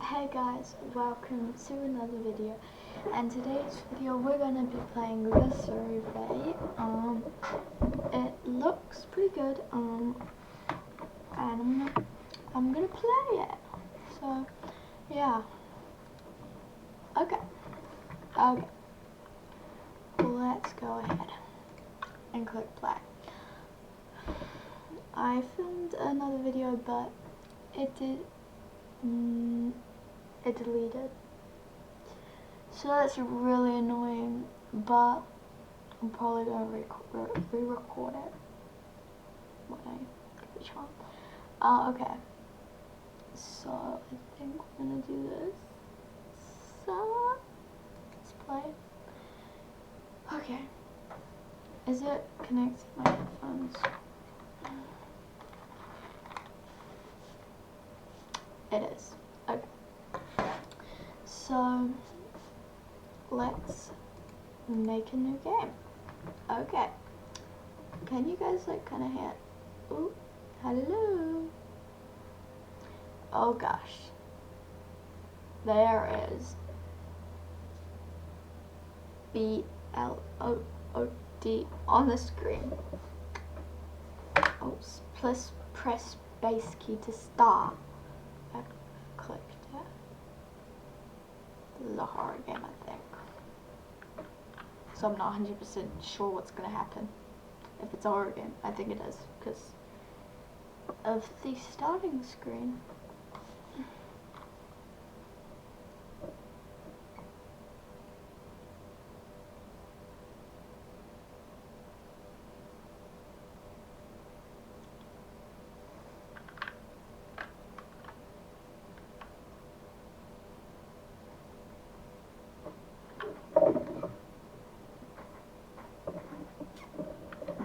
Hey guys, welcome to another video, and today's video we're gonna be playing the survey. It looks pretty good, and I'm gonna play it. So yeah. Okay. Let's go ahead and click play. I filmed another video, but it deleted. So that's really annoying, but I'm probably gonna re-record it when I get the chance. Okay. So I think we're gonna do this. So let's play. Okay. Is it connected to my headphones? It is. Okay. So let's make a new game. Okay. Can you guys kind of hear? Ooh, hello. Oh gosh. There is BLOOD on the screen. Oh, plus press space key to start. I clicked it. This is a horror game, I think. So I'm not 100% sure what's gonna happen. If it's a horror game, I think it is, because of the starting screen.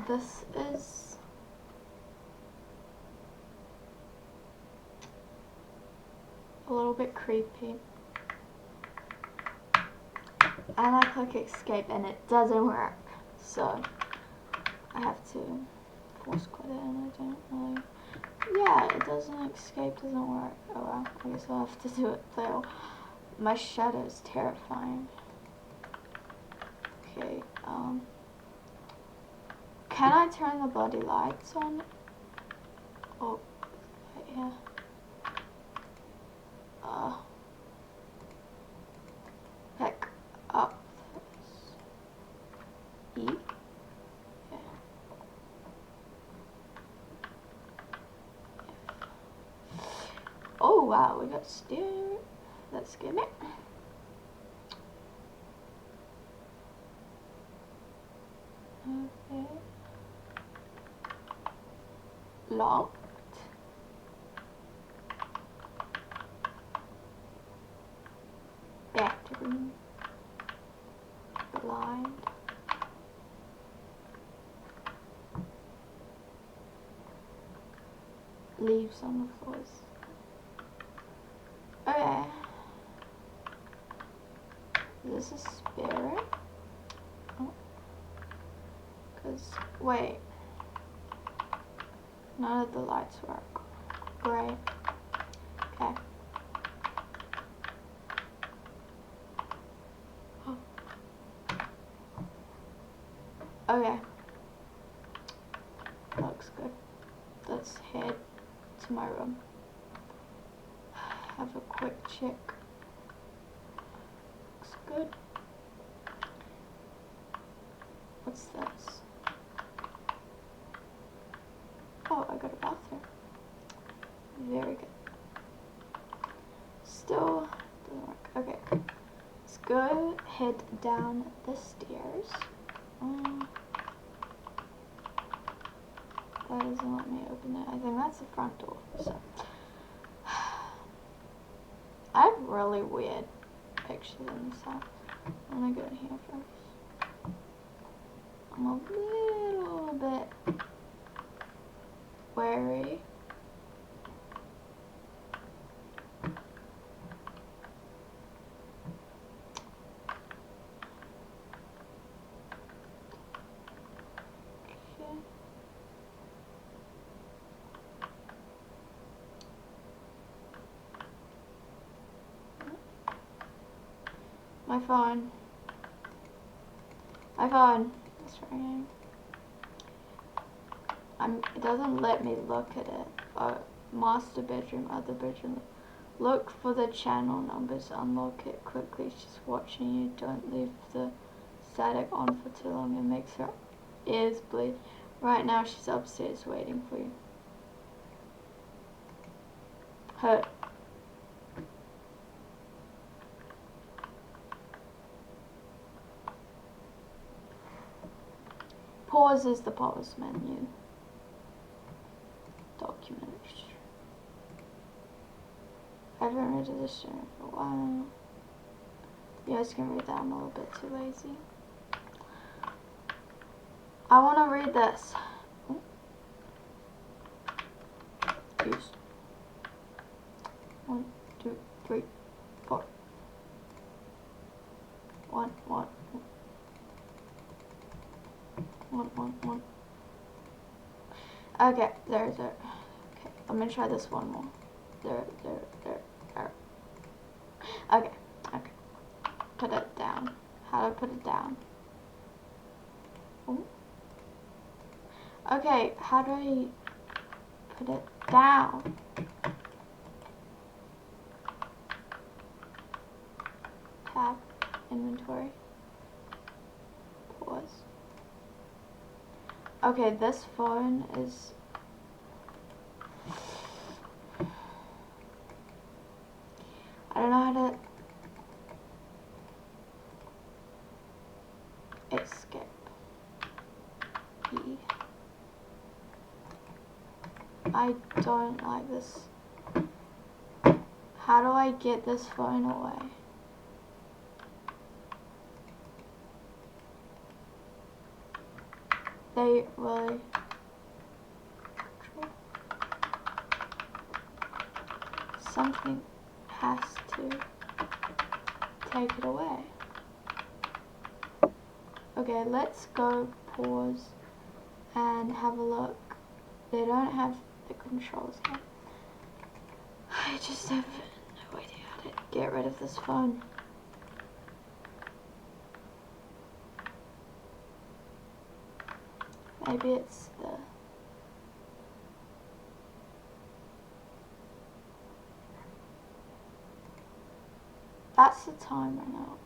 This is a little bit creepy. And I click escape and it doesn't work. So I have to force quit it, and I don't really. Yeah, it doesn't, escape doesn't work. Oh well, I guess I'll have to do it though. My shadow is terrifying. Okay, can I turn the bloody lights on? Oh, yeah. Pick up this. E? Yeah. Oh wow, we got steering. Let's give it. Okay. Locked. Bathroom. Blind. Leaves on the floors. Okay. Is this a spirit? Oh. Cause, wait. None of the lights work. Great. Okay. Oh. Okay. Looks good. Let's head to my room. Have a quick check. Looks good. What's this? Oh, I got a bathroom. Very good. Still doesn't work. Okay. Let's go head down the stairs. That doesn't let me open it. I think that's the front door. So I have really weird pictures in this house. I'm gonna go in here first. I'm a little bit wary. My phone. My phone. It's ringing. It doesn't let me look at it. Oh, master bedroom, other bedroom. Look for the channel numbers. Unlock it quickly. She's watching you. Don't leave the static on for too long. It makes her ears bleed. Right now she's upstairs waiting for you. Hurt. Pause is the pause menu. Documents. I haven't read this in a while. You guys can read that. I'm a little bit too lazy. I want to read this. Use. 1, 2, 3, 4. 1, 1. 1, 1, 1. Okay, there. Okay, let me try this one more. There. Okay. Put it down. How do I put it down? Ooh. Okay, how do I put it down? Tab, inventory, pause. Okay, this phone is... I don't know how to... Escape. E. I don't like this. How do I get this phone away? They really... Something has to take it away. Okay, let's go pause and have a look. They don't have the controls here. I just have no idea how to get rid of this phone. Maybe it's the... That's the timer now.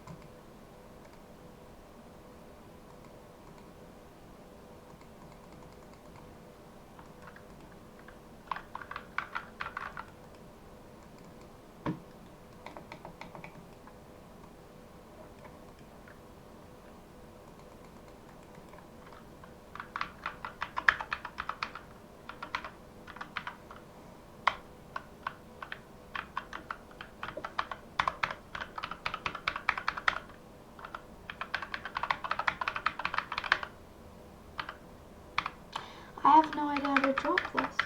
I have no idea how to drop this.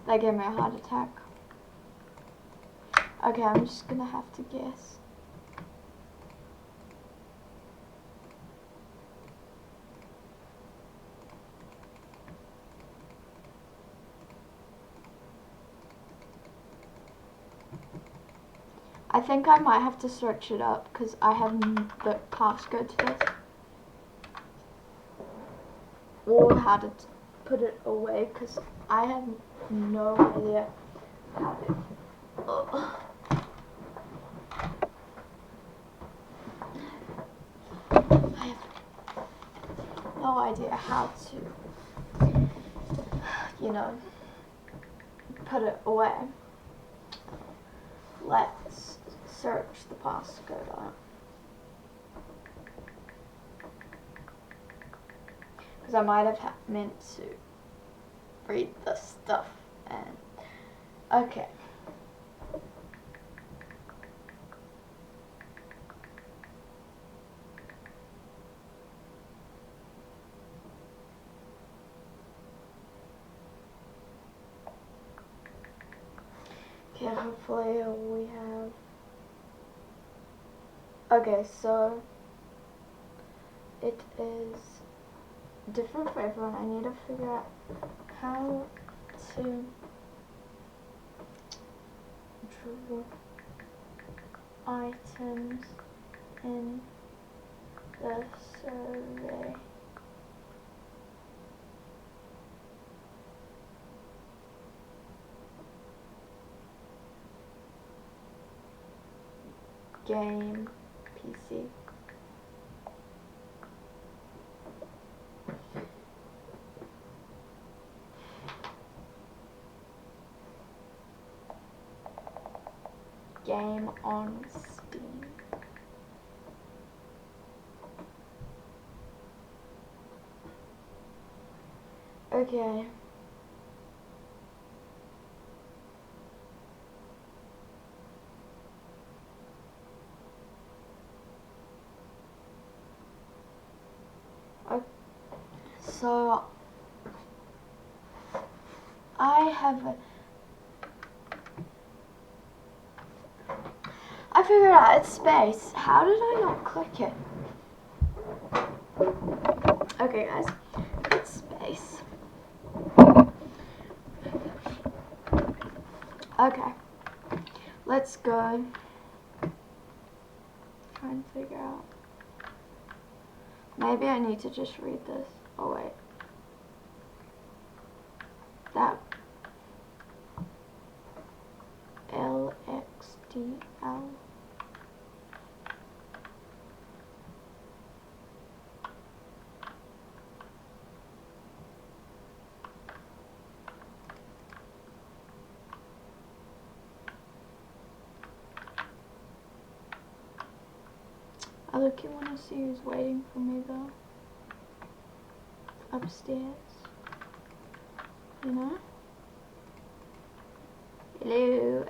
That gave me a heart attack. Okay, I'm just gonna have to guess. I think I might have to search it up because I have the passcode to this. Or how to put it away because I have no idea how to. I have no idea how to, you know, put it away. Let's search the passcode on it. Because I might have meant to read the stuff and... Okay. Okay, hopefully we have... Okay, so it is different for everyone. I need to figure out how to draw items in the survey. Game PC. Game on Steam. Okay. So I figured out it's space. How did I not click it? Okay guys, it's space. Okay, let's go. Try and figure out. Maybe I need to just read this. Oh wait. That LXDL. I look, you want to see who's waiting for me though. Upstairs. You know? Hello.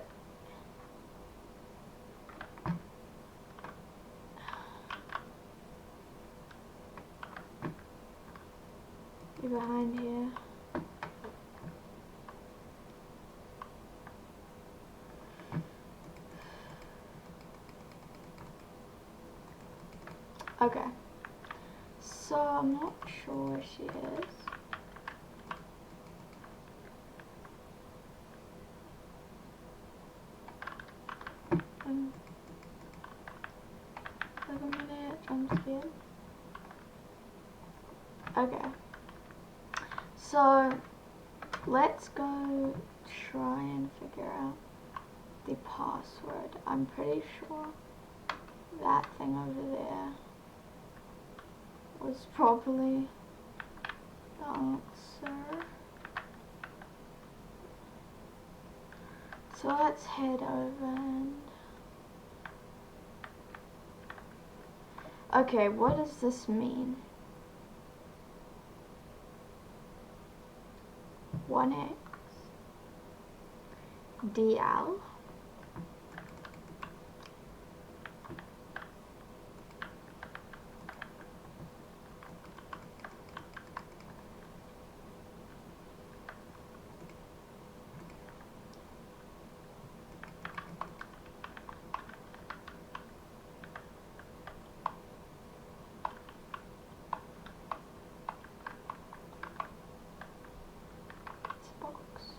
You're behind here. Okay. So I'm not sure where she is. Like a minute, I'm scared. Okay. So let's go try and figure out the password. I'm pretty sure that thing over there was probably the answer. So let's head over and... Okay, what does this mean? 1x DL. Box.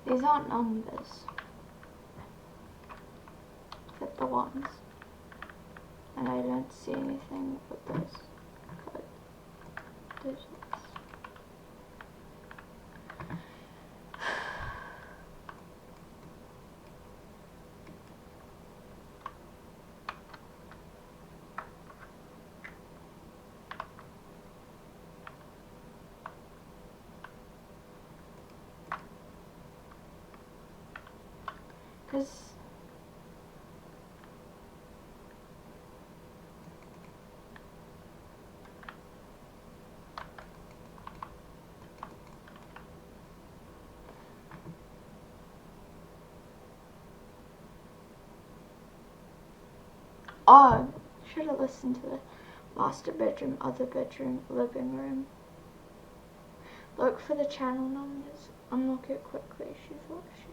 These aren't numbers. They're the ones. And I don't see anything with those code digits. Because oh, should have listened to the master bedroom, other bedroom, living room. Look for the channel numbers. Unlock it quickly. She thought she.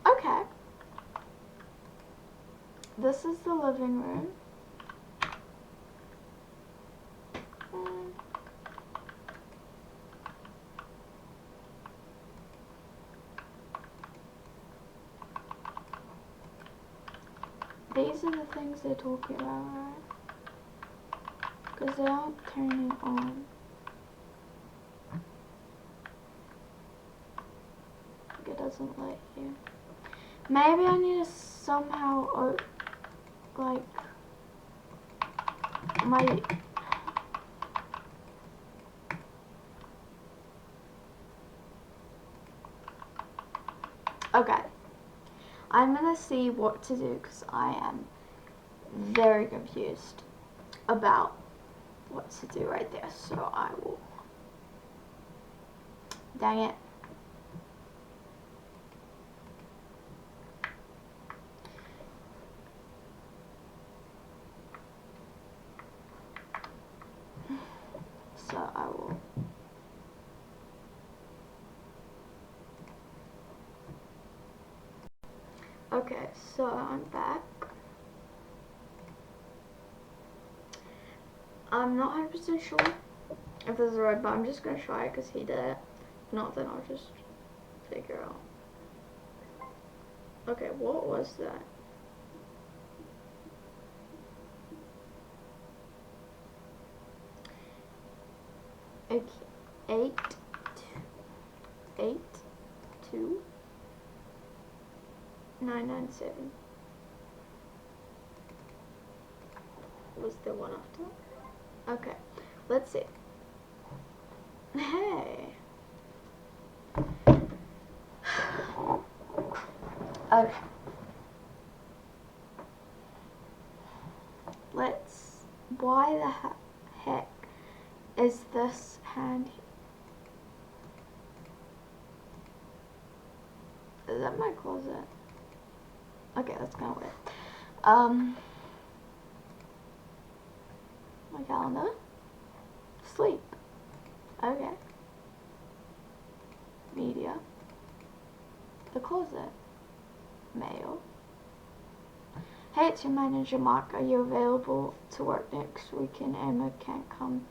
Okay. This is the living room. These are the things they're talking about, right? Because they aren't turning on. It doesn't let you. Maybe I need to somehow, like, my... Okay. I'm gonna see what to do because I am very confused about what to do right there. So I will... Dang it. So I will... Okay, so I'm back. I'm not 100% sure if this is right, but I'm just gonna try it because he did it. If not, then I'll just figure out. Okay, what was that? It's 82997 was the one after. Okay, let's see. Hey. Okay. Let's. Why the heck is this hand? Is that my closet? Okay, that's kind of weird. My calendar. Sleep. Okay. Media. The closet. Mail. Hey, it's your manager Mark. Are you available to work next weekend? Emma can't come,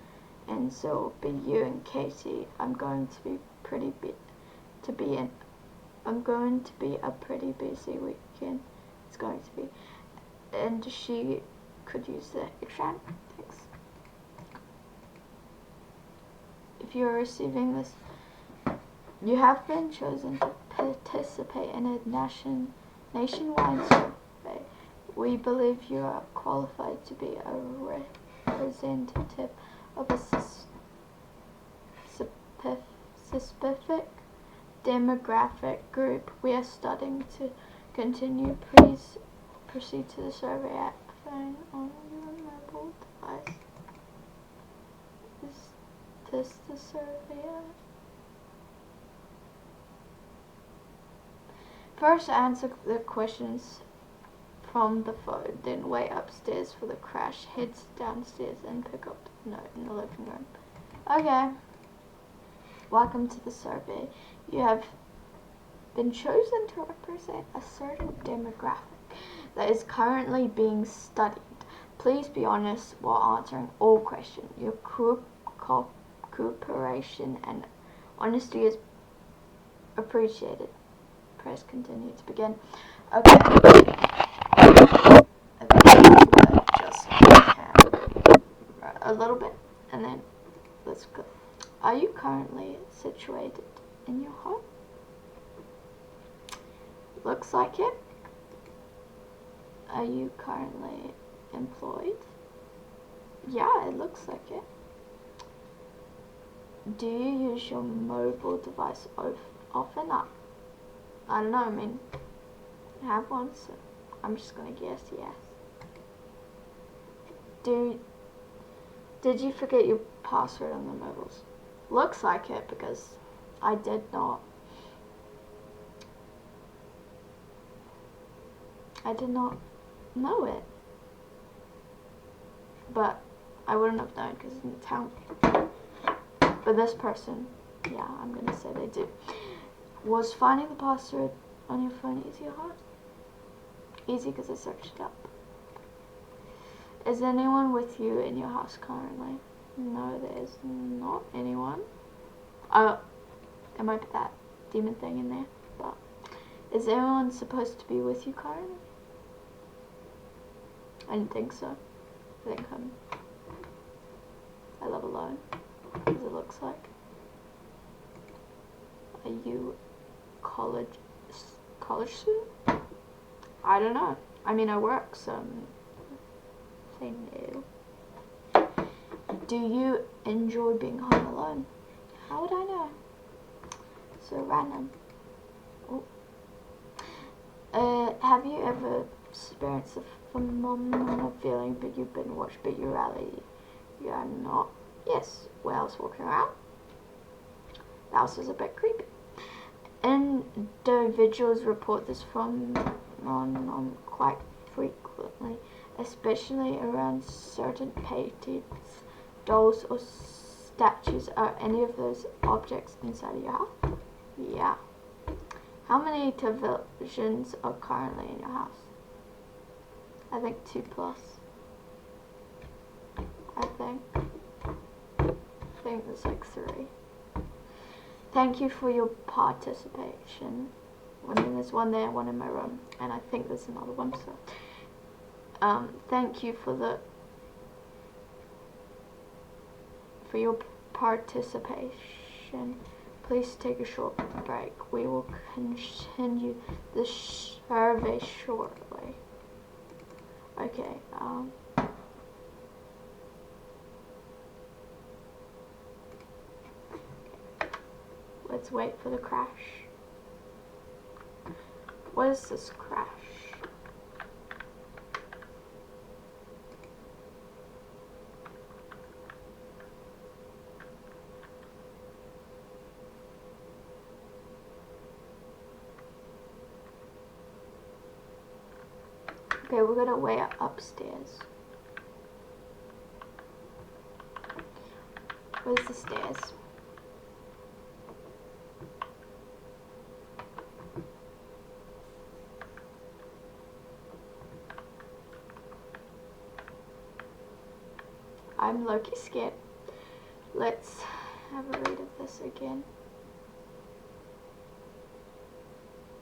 and so it'll be you and Katie. I'm going to be a pretty busy weekend. It's going to be, and she could use the extra. Thanks. If you're receiving this, you have been chosen to participate in a nationwide survey. We believe you are qualified to be a representative of a specific demographic group. We are studying to continue. Please proceed to the survey at phone on your mobile device. Is this the survey app? First answer the questions from the phone, then wait upstairs for the crash, head downstairs and pick up the note in the living room. Okay. Welcome to the survey. You have been chosen to represent a certain demographic that is currently being studied. Please be honest while answering all questions. Your cooperation and honesty is appreciated. Press continue to begin. Okay. I think just a little bit, and then let's go. Are you currently situated in your home? Looks like it. Are you currently employed? Yeah, it looks like it. Do you use your mobile device often? I don't know, I mean, I have one, so I'm just gonna guess yes. Did you forget your password on the mobiles? Looks like it, because I did not. I did not know it. But I wouldn't have known because it didn't tell me. But this person, yeah, I'm going to say they do. Was finding the password on your phone easy or hard? Easy because I searched it up. Is anyone with you in your house currently? No, there's not anyone. Oh, there might be that demon thing in there. But is anyone supposed to be with you currently? I didn't think so. I think I live alone, as it looks like. Are you college student? I don't know. I mean, I work, so say no. Do you enjoy being home alone? How would I know? So random. Oh. Have you ever experienced a phenomenal feeling but you've been watched but your reality you are not? Yes. Whales walking around. That was a bit creepy. Individuals report this phenomenon quite frequently, especially around certain paintings, dolls or statues. Are any of those objects inside of your house? Yeah. How many televisions are currently in your house? I think 2 plus. I think there's like 3. Thank you for your participation. I mean, there's one there, one in my room, and I think there's another one. So, thank you for your participation. Please take a short break. We will continue the survey shortly. Okay. Let's wait for the crash. What is this crash? Okay, we're gonna wait upstairs. Where's the stairs? I'm low-key scared. Let's have a read of this again.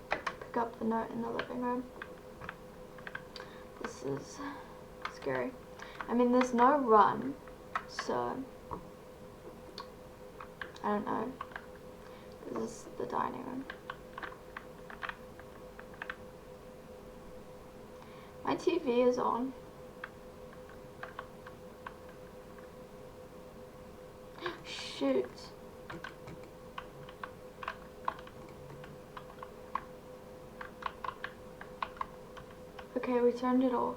Pick up the note in the living room. This is scary. I mean, there's no run, so I don't know. This is the dining room. My TV is on. Shoot. Okay, we turned it off.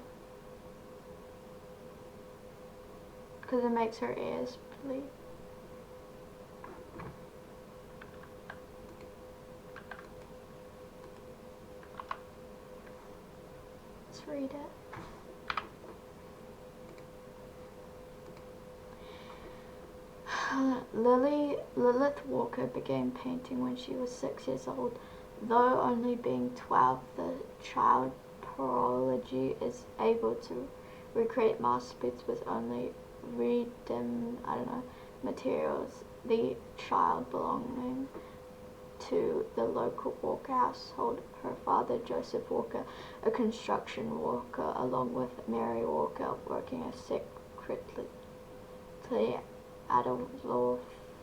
Because it makes her ears bleed. Let's read it. Lilith Walker began painting when she was 6 years old. Though only being 12, the child prodigy is able to recreate masterpieces with only materials. The child belonging to the local Walker household. Her father, Joseph Walker, a construction worker, along with Mary Walker, working secretly at a law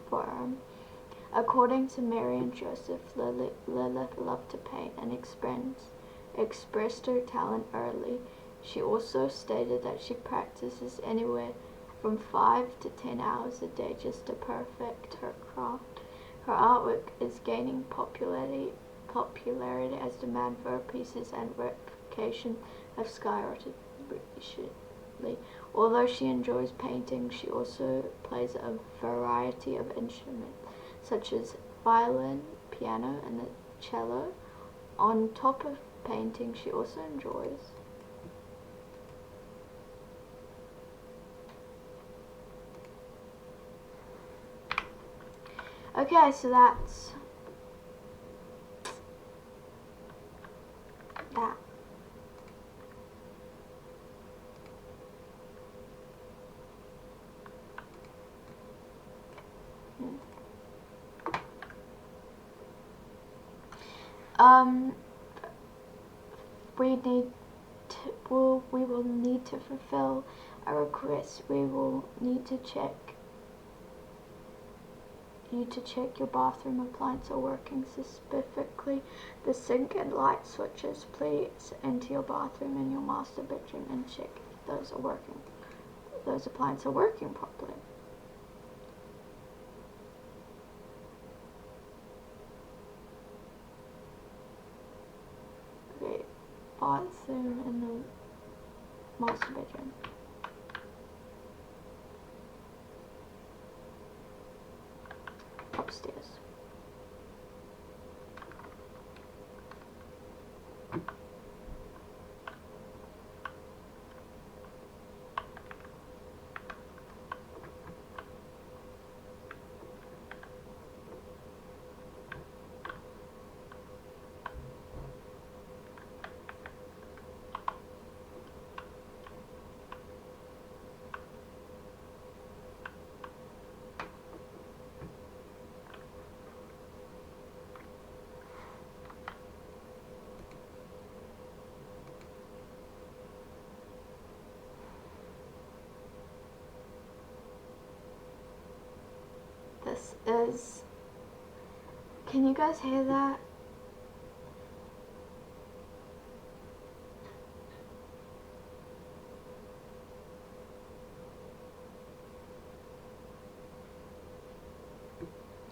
firm. According to Mary and Joseph, Lilith loved to paint and expressed her talent early. She also stated that she practices anywhere from 5 to 10 hours a day just to perfect her craft. Her artwork is gaining popularity as demand for her pieces and reputation have skyrocketed recently. Although she enjoys painting, she also plays a variety of instruments, such as violin, piano, and the cello. On top of painting, she also enjoys okay, so that's that. We will need to fulfill a request. We will need to check your bathroom appliances are working, specifically the sink and light switches. Please enter your bathroom and your master bedroom and check if those appliances are working properly. Okay, bathroom and the master bedroom. Upstairs. This is, can you guys hear that?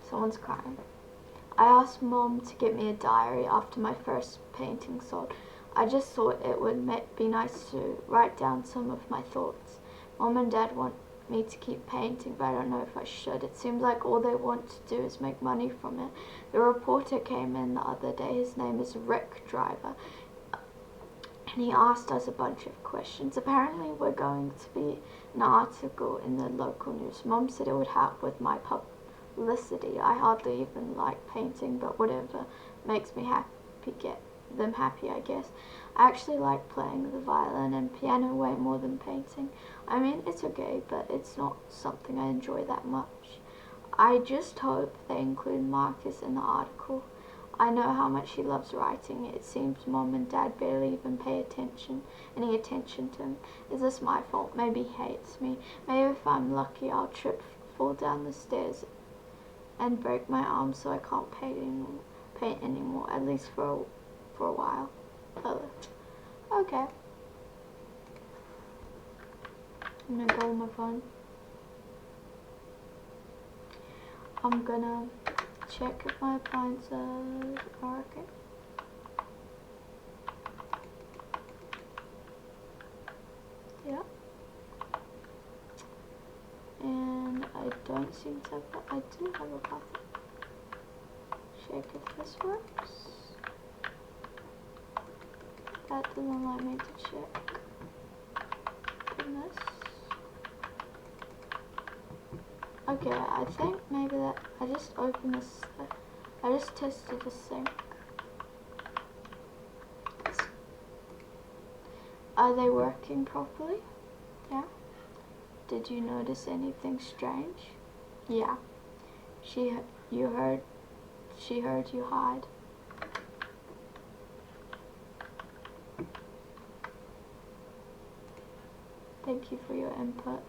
Someone's crying. I asked Mom to get me a diary after my first painting sold. I just thought it would be nice to write down some of my thoughts. Mom and Dad want me to keep painting, but I don't know if I should. It seems like all they want to do is make money from it. The reporter came in the other day. His name is Rick Driver, and he asked us a bunch of questions. Apparently we're going to be an article in the local news. Mom said it would help with my publicity. I hardly even like painting, but whatever makes me happy, get them happy, I guess. I actually like playing the violin and piano way more than painting. I mean, it's okay, but it's not something I enjoy that much. I just hope they include Marcus in the article. I know how much he loves writing. It seems Mom and Dad barely even pay any attention to him. Is this my fault? Maybe he hates me. Maybe if I'm lucky I'll fall down the stairs and break my arm so I can't paint anymore, at least for a while. Okay. I'm gonna go on my phone. I'm gonna check if my appliances are okay. Yeah. And I don't seem to have, I do have a bathroom. Check if this works. That doesn't let me to check. Goodness. Okay, I think maybe that I just opened this. I just tested the sink. Are they working properly? Yeah. Did you notice anything strange? Yeah. She you heard she heard you hide. Thank you for your input.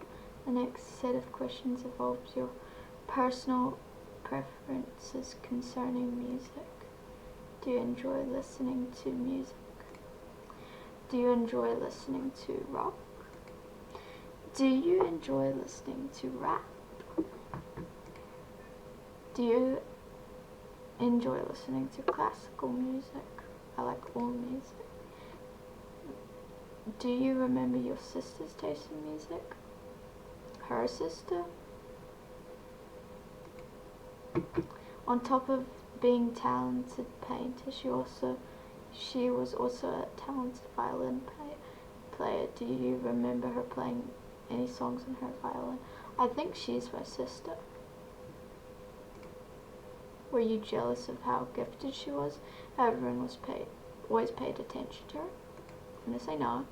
The next set of questions involves your personal preferences concerning music. Do you enjoy listening to music? Do you enjoy listening to rock? Do you enjoy listening to rap? Do you enjoy listening to classical music? I like all music. Do you remember your sister's taste in music? Her sister? On top of being a talented painter, she was also a talented violin player. Do you remember her playing any songs on her violin? I think she's my sister. Were you jealous of how gifted she was? Everyone always paid attention to her. I'm gonna say no.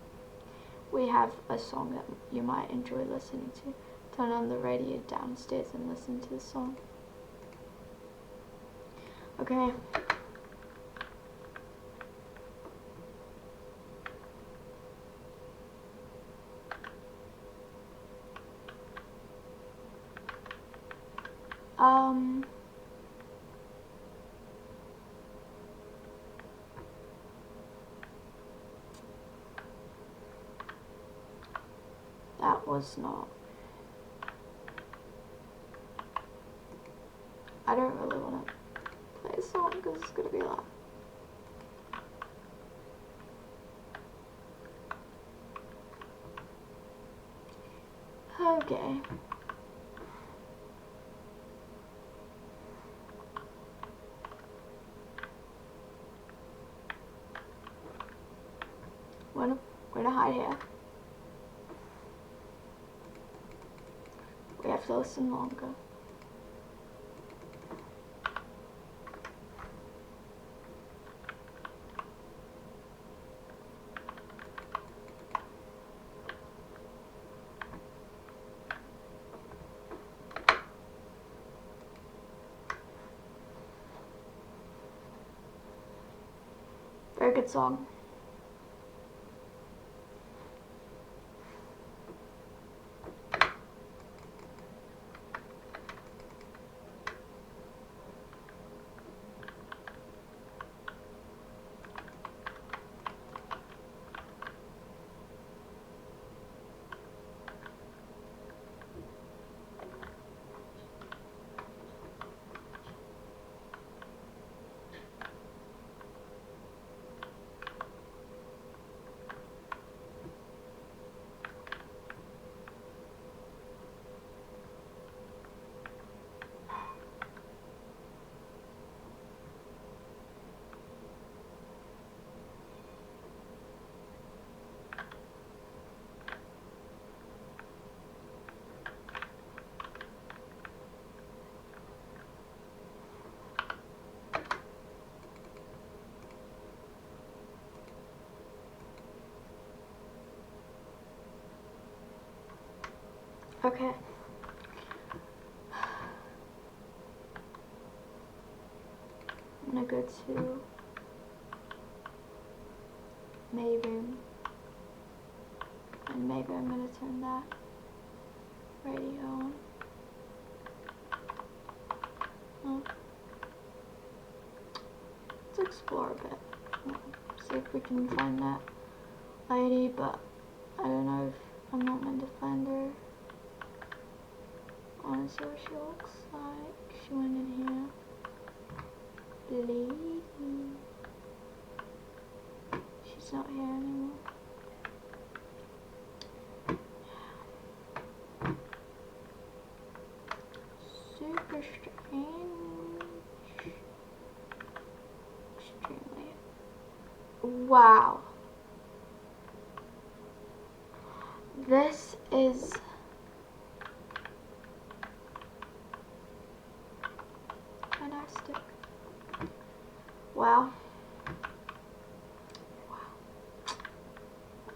We have a song that you might enjoy listening to. Turn on the radio downstairs and listen to the song. Okay. That was not. I don't really want to play a song because it's going to be loud. Okay. We're gonna hide here. We have to listen longer. Very good song. Okay. I'm gonna go to Mayroom, and maybe I'm gonna turn that radio on. Let's explore a bit. See if we can find that lady, but I don't know if I'm not meant to find her. I wanna see what she looks like. She went in here. Lady. She's not here anymore. Super strange. Extremely. Wow. This is fantastic. Wow. Wow.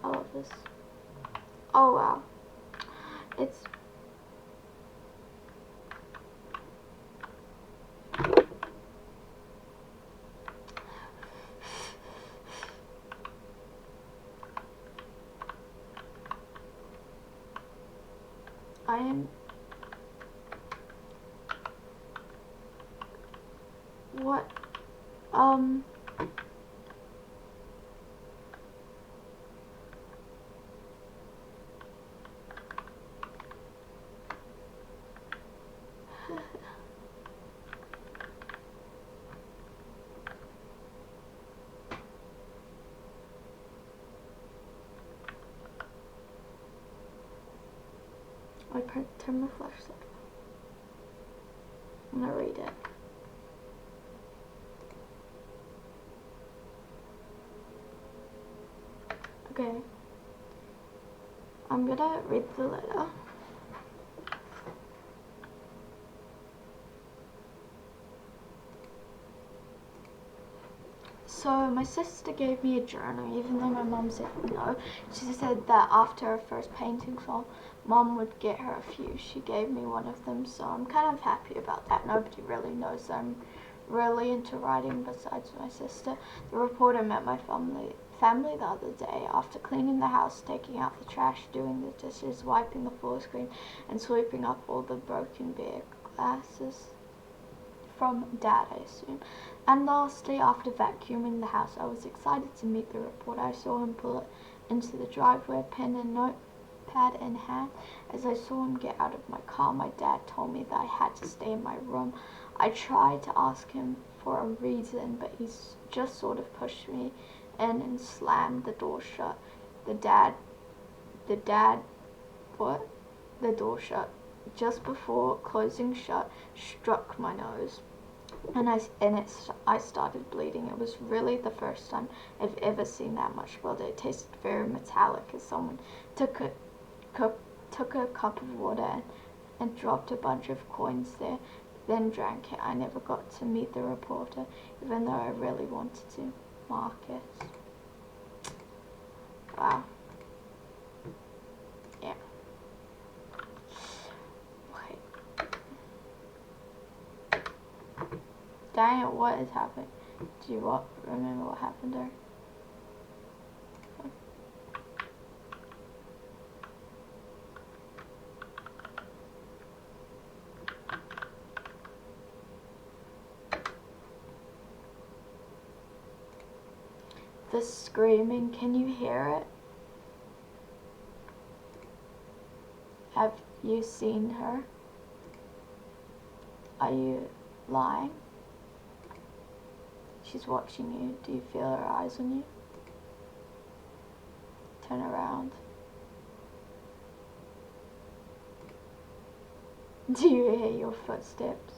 I love this. Oh wow. It's I am... What? I turn my flashlight off. I'm gonna read it. Okay. I'm gonna read the letter. So my sister gave me a journal, even though my mum said no. She said that after her first painting fall, Mum would get her a few. She gave me one of them, so I'm kind of happy about that. Nobody really knows that I'm really into writing besides my sister. The reporter met my family the other day. After cleaning the house, taking out the trash, doing the dishes, wiping the floor screen, and sweeping up all the broken beer glasses. From Dad, I assume. And lastly, after vacuuming the house, I was excited to meet the reporter. I saw him pull it into the driveway, pen and notepad in hand. As I saw him get out of my car, my dad told me that I had to stay in my room. I tried to ask him for a reason, but he just sort of pushed me in and slammed the door shut. The door shut. Just before closing shut, struck my nose, and I started bleeding. It was really the first time I've ever seen that much blood. It tasted very metallic, as someone took a cup of water and dropped a bunch of coins there, then drank it. I never got to meet the reporter, even though I really wanted to. Marcus. Wow. Yeah. Dang it, what is happening? Do you remember what happened there? The screaming, can you hear it? Have you seen her? Are you lying? She's watching you. Do you feel her eyes on you? Turn around. Do you hear your footsteps?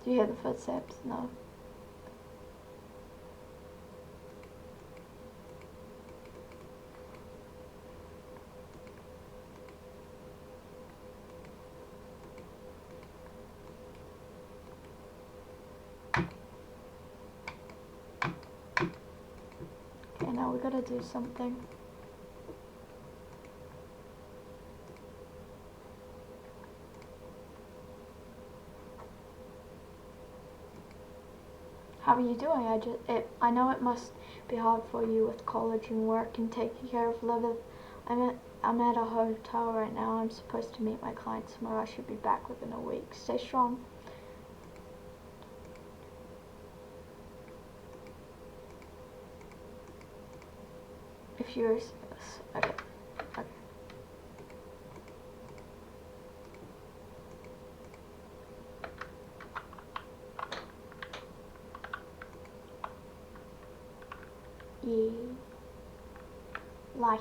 Do you hear the footsteps? No. Okay, now we gotta do something. How are you doing? I know it must be hard for you with college and work and taking care of Lilith. I'm at a hotel right now. I'm supposed to meet my client tomorrow. I should be back within a week. Stay strong. If you're okay. Okay. Light.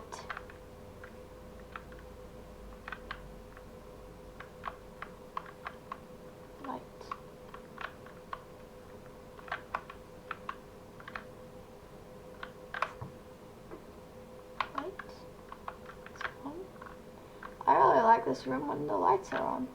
Light. Light. It's on. I really like this room when the lights are on.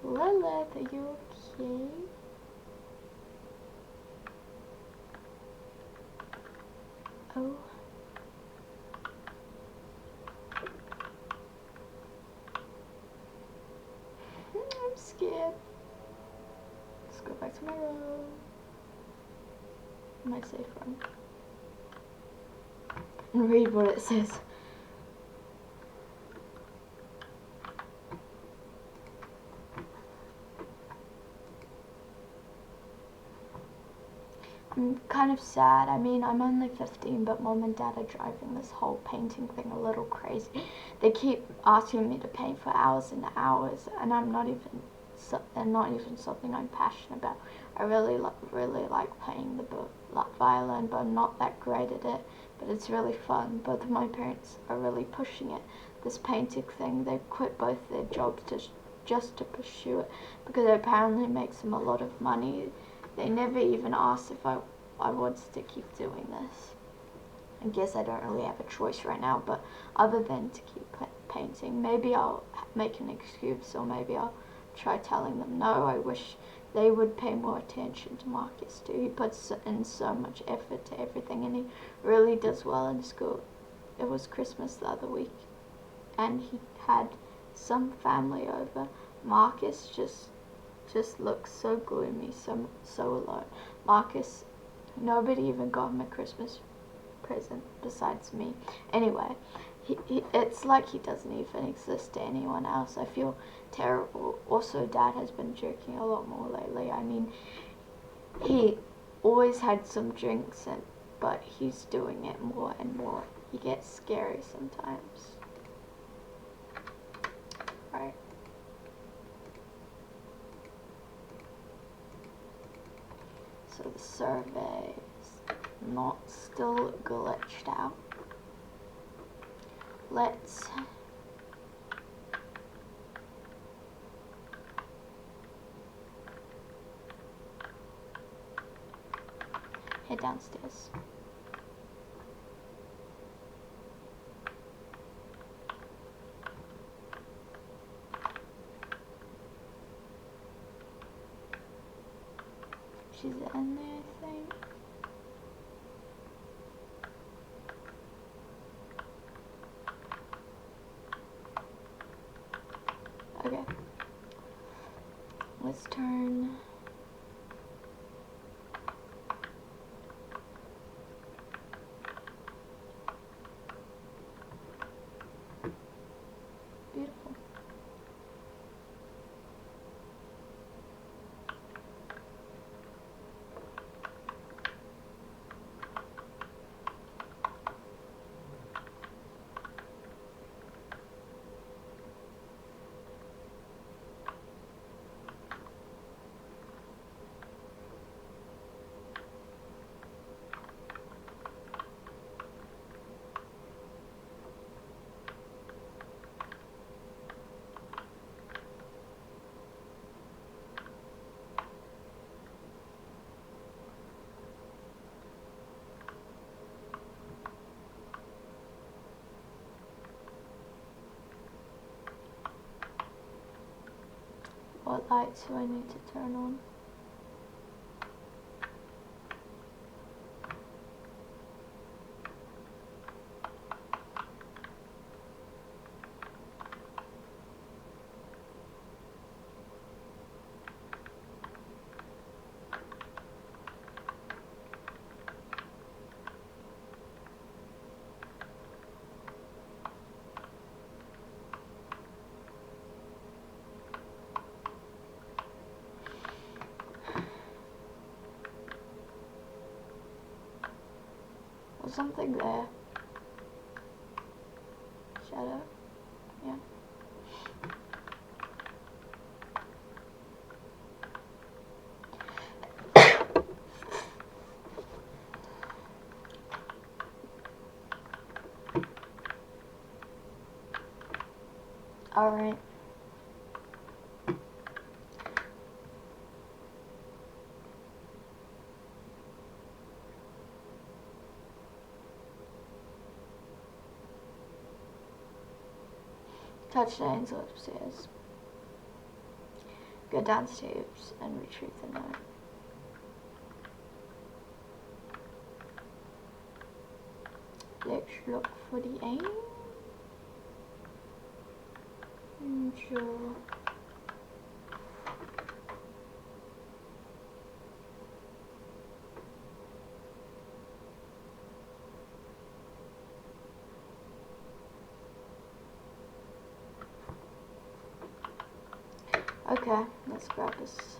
Lilith, are you okay? Oh. I'm scared. back to my room. My safe room. And read what it says. I'm kind of sad. I mean, I'm only 15, but Mom and Dad are driving this whole painting thing a little crazy. They keep asking me to paint for hours and hours, and I'm not even something I'm passionate about. I really like playing the violin, but I'm not that great at it. But it's really fun. Both of my parents are really pushing it. This painting thing, they quit both their jobs just to pursue it because it apparently makes them a lot of money. They never even asked if I wanted to keep doing this. I guess I don't really have a choice right now, but other than to keep painting, maybe I'll make an excuse, or maybe I'll try telling them, no, I wish they would pay more attention to Marcus too. He puts in so much effort to everything, and he really does well in school. It was Christmas the other week, and he had some family over. Marcus just looks so gloomy, so alone. Marcus, nobody even got him a Christmas present besides me. Anyway, it's like he doesn't even exist to anyone else. I feel terrible. Also, Dad has been drinking a lot more lately. I mean, he always had some drinks, but he's doing it more and more. He gets scary sometimes. Right. So the survey's not still glitched out. Let's head downstairs. She's in there, I think. Okay. Let's turn. Beautiful. What lights do I need to turn on? Was something there? Shadow? Yeah. Alright. Touch the angel upstairs. Go downstairs and retrieve the note. Let's look for the angel. Okay, let's grab this.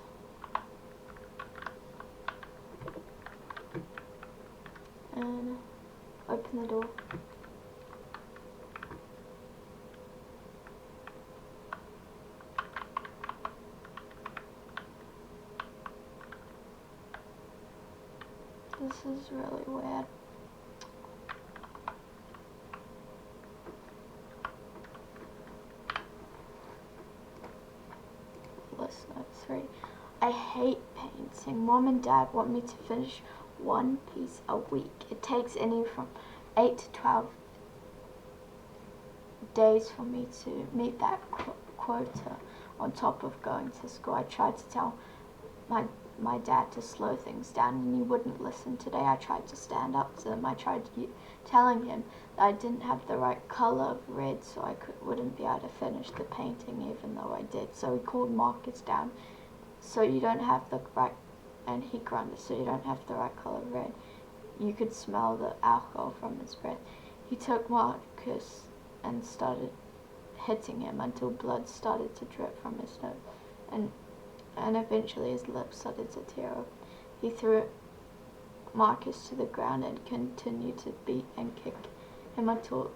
And open the door. This is really weird. Lesson note 3. I hate painting. Mom and Dad want me to finish one piece a week. It takes anywhere from 8 to 12 days for me to meet that quota on top of going to school. I tried to tell my dad to slow things down and he wouldn't listen. Today I tried to stand up to him. I tried telling him that I didn't have the right color of red, so I wouldn't be able to finish the painting even though I did. So he called Marcus down. So you don't have the right, and he grunted, so you don't have the right color of red. You could smell the alcohol from his breath. He took Marcus and started hitting him until blood started to drip from his nose, and eventually his lips started to tear up. He threw Marcus to the ground and continued to beat and kick him until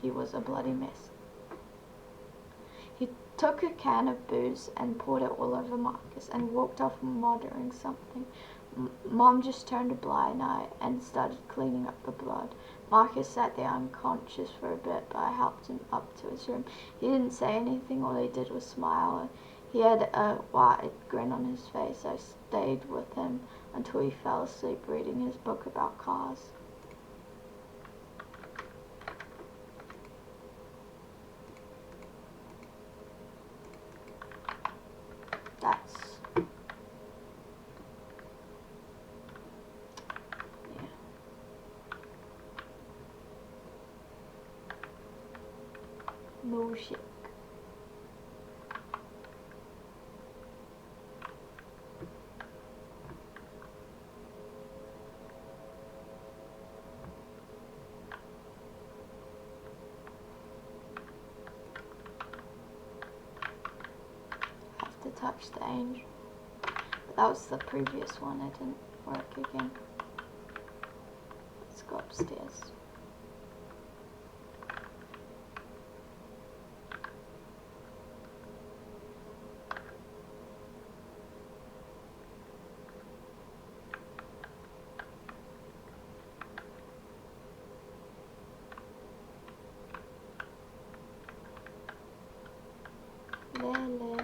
he was a bloody mess. He took a can of booze and poured it all over Marcus and walked off muttering something. Mom just turned a blind eye and started cleaning up the blood. Marcus sat there unconscious for a bit, but I helped him up to his room. He didn't say anything, all he did was smile. He had a wide grin on his face. I stayed with him until he fell asleep reading his book about cars. That's... yeah. No shit. To touch the angel. But that was the previous one, it didn't work again. Let's go upstairs. Lele.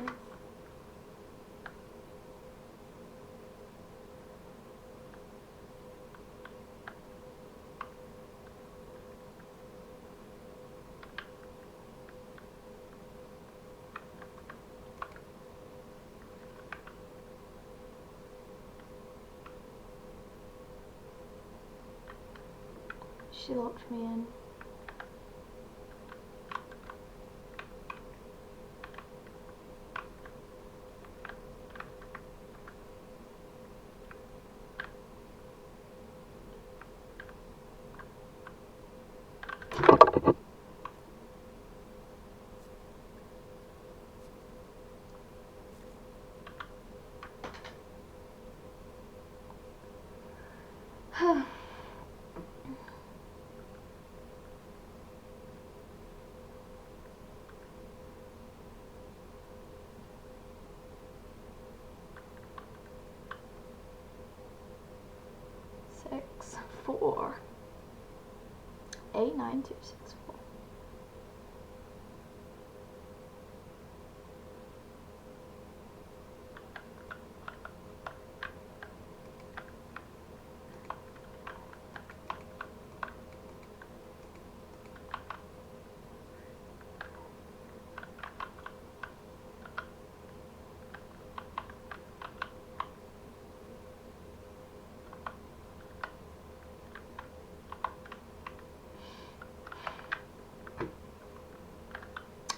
She locked me in. Six, 4, 8, 9, 2, 6, 4.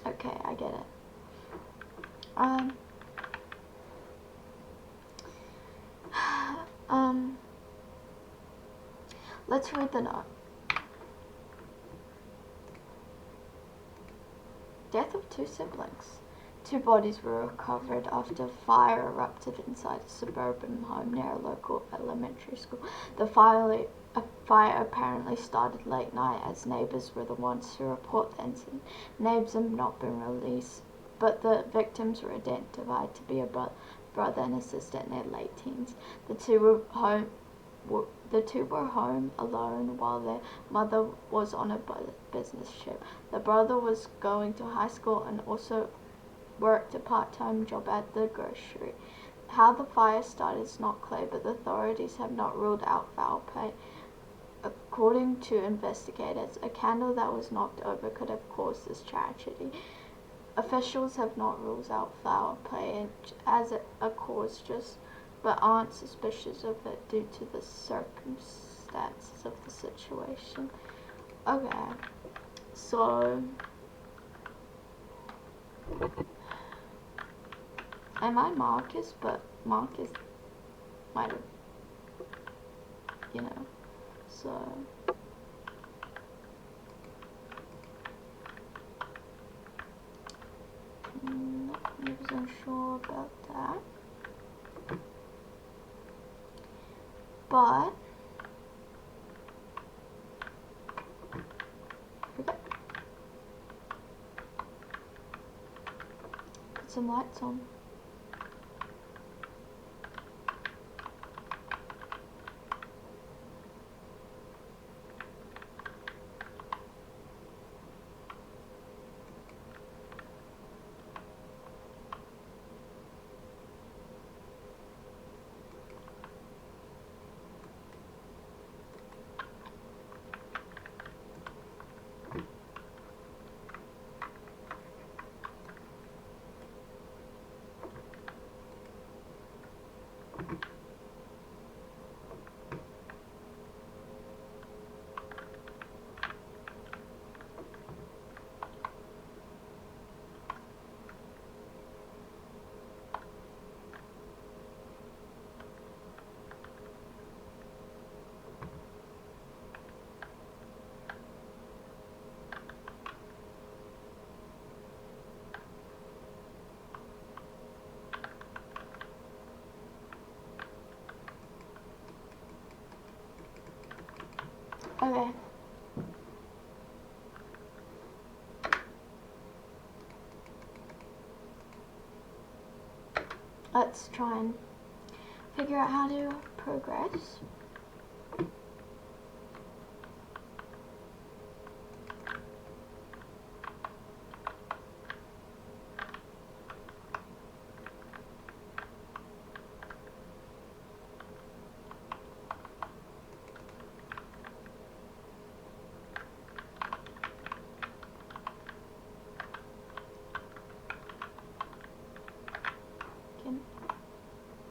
Okay, I get it. Let's read the note. Death of 2 siblings. Two bodies were recovered after a fire erupted inside a suburban home near a local elementary school. The fire apparently started late night, as neighbors were the ones to report the incident. Names have not been released, but the victims were identified to be a brother and a sister in their late teens. The two were home alone while their mother was on a business trip. The brother was going to high school and also worked a part-time job at the grocery. How the fire started is not clear, but the authorities have not ruled out foul play. According to investigators, a candle that was knocked over could have caused this tragedy. Officials have not ruled out foul play as a cause, but aren't suspicious of it due to the circumstances of the situation. Okay, so I mind Marcus, but Marcus might have, so. Not 100% sure about that. But, okay. Put some lights on. Okay. Let's try and figure out how to progress.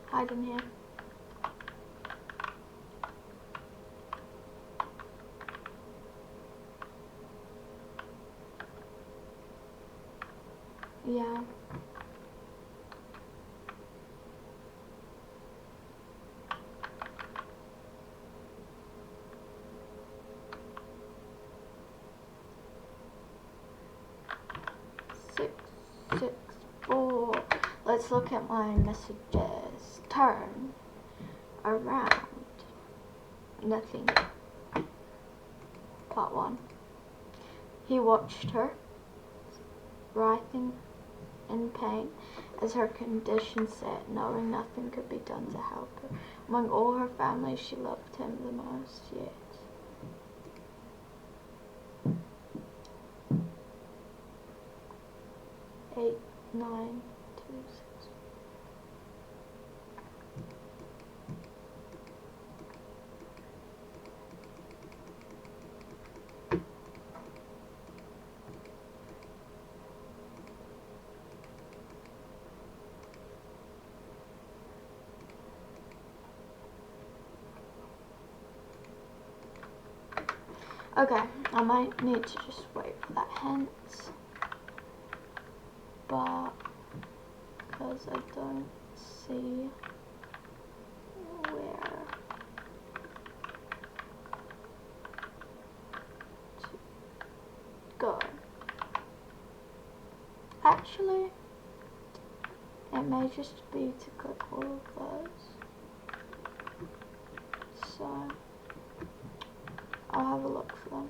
Hide in here. Yeah. Six, 4. Let's look at my messages. Turn around. Nothing. Part 1. He watched her, writhing in pain as her condition set, knowing nothing could be done to help her. Among all her family, she loved him the most, yet. Eight, 9, 2, 6. Okay, I might need to just wait for that hint, but because I don't see where to go. Actually, It may just be to click all of those. So I'll have a look for them.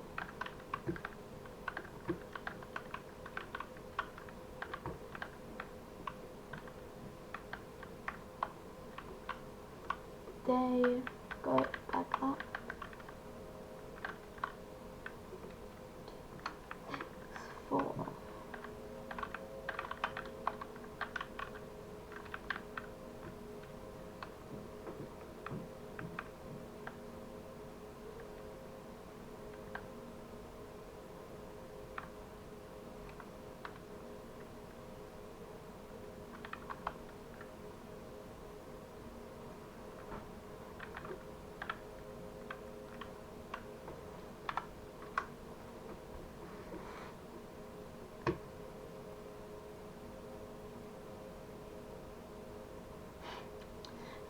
They go back up. Four.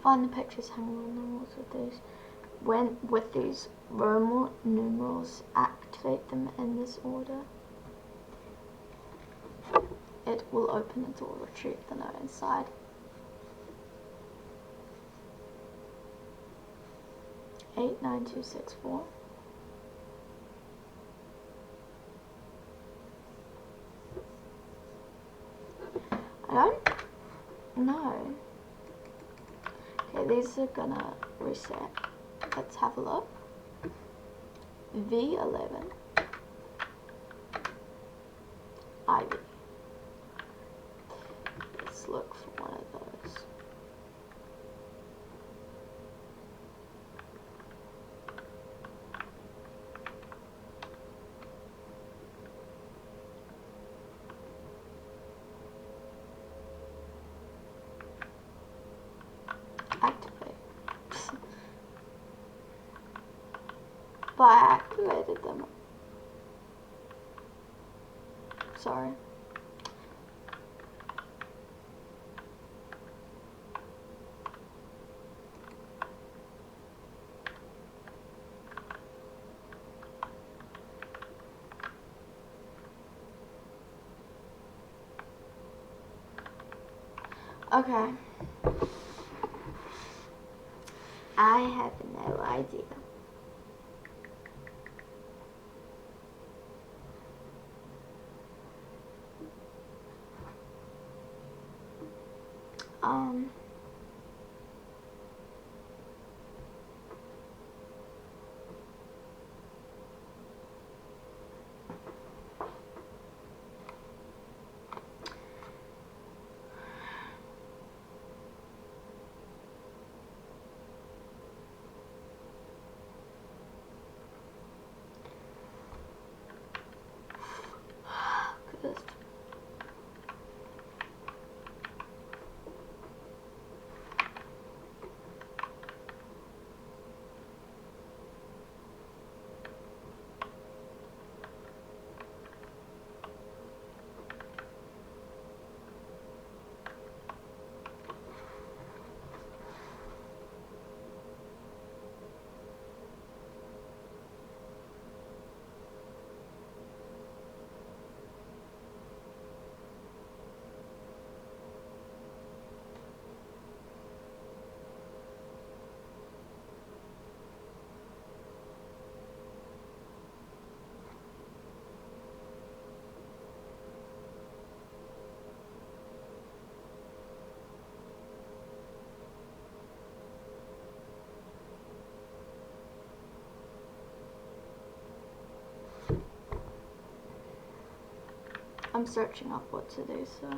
Find the pictures hanging on the walls with these. With these Roman numerals, activate them in this order. It will open the door, retrieve the note inside. Eight, 9, 2, 6, 4. I don't know. Okay, these are gonna reset. Let's have a look. V11. Ivy. Let's look for one of those. Activate. But I activated them. Sorry. Okay. I have no idea. Good. I'm searching up what to do, so.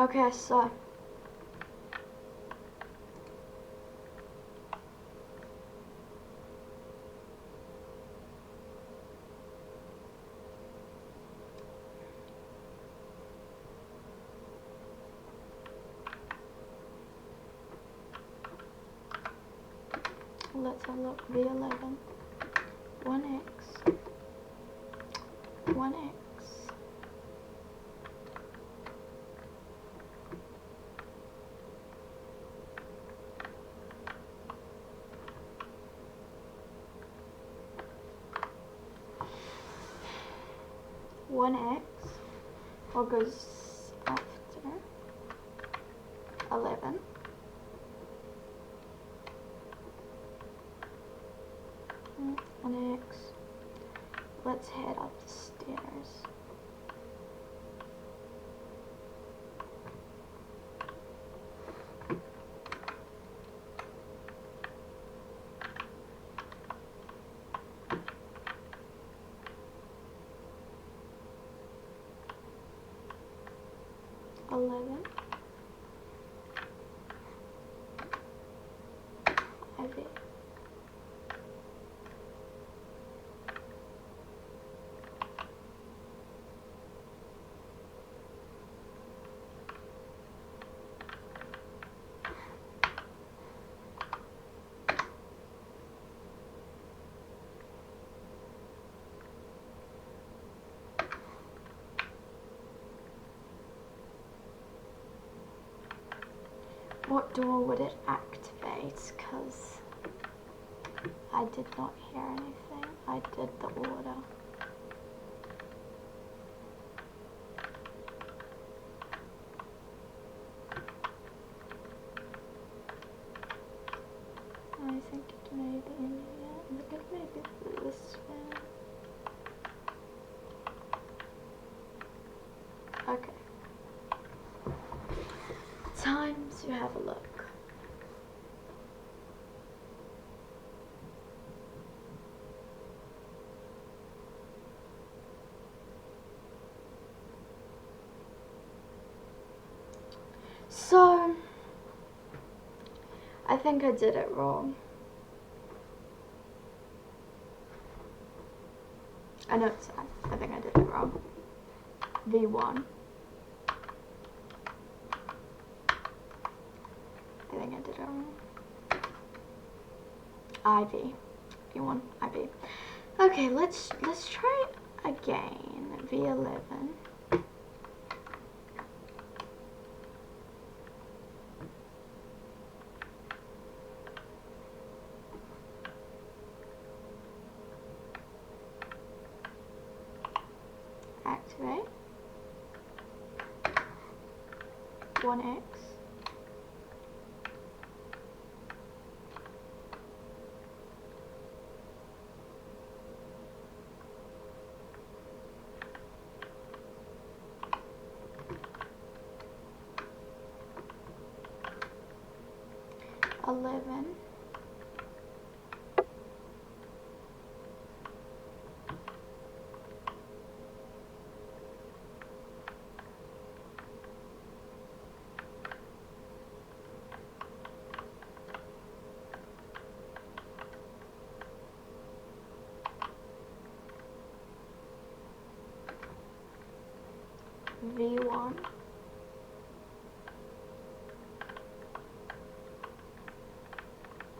Okay, so. Let's have a look. V11. 1x. 1x. 1x, what goes after 11? An x. Let's head up the stairs. Ivy. What door would it activate? Because I did not hear anything. I did the order. I think it may be in here. I think it may be this way. Okay. Time to have a look. So, I think I did it wrong. I know it's sad. I think I did it wrong. V1. I think I did it wrong. IV. V1, IV. Okay, let's try it again. V11. Activate. 1x. Eleven. V1.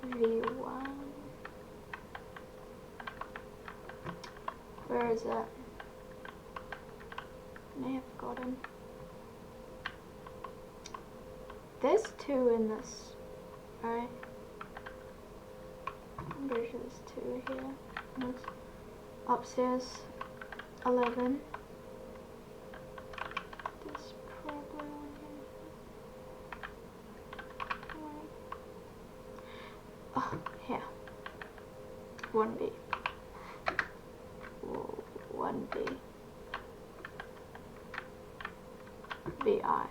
V1. Where is it? May have forgotten. There's 2 in this, right? I'm pretty sure there's 2 here. There's upstairs, 11. There's probably one here. Oh, here. 1B. 1B. VI.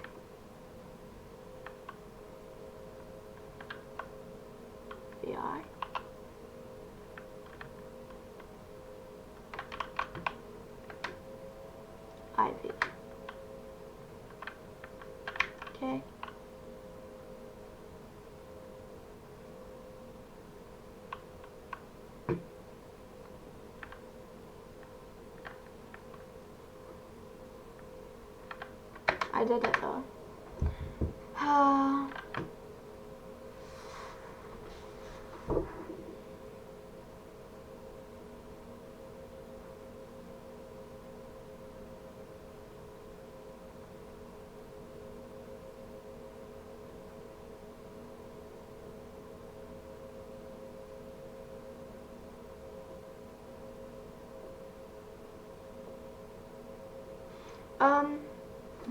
VI. IV. Okay. I did it though.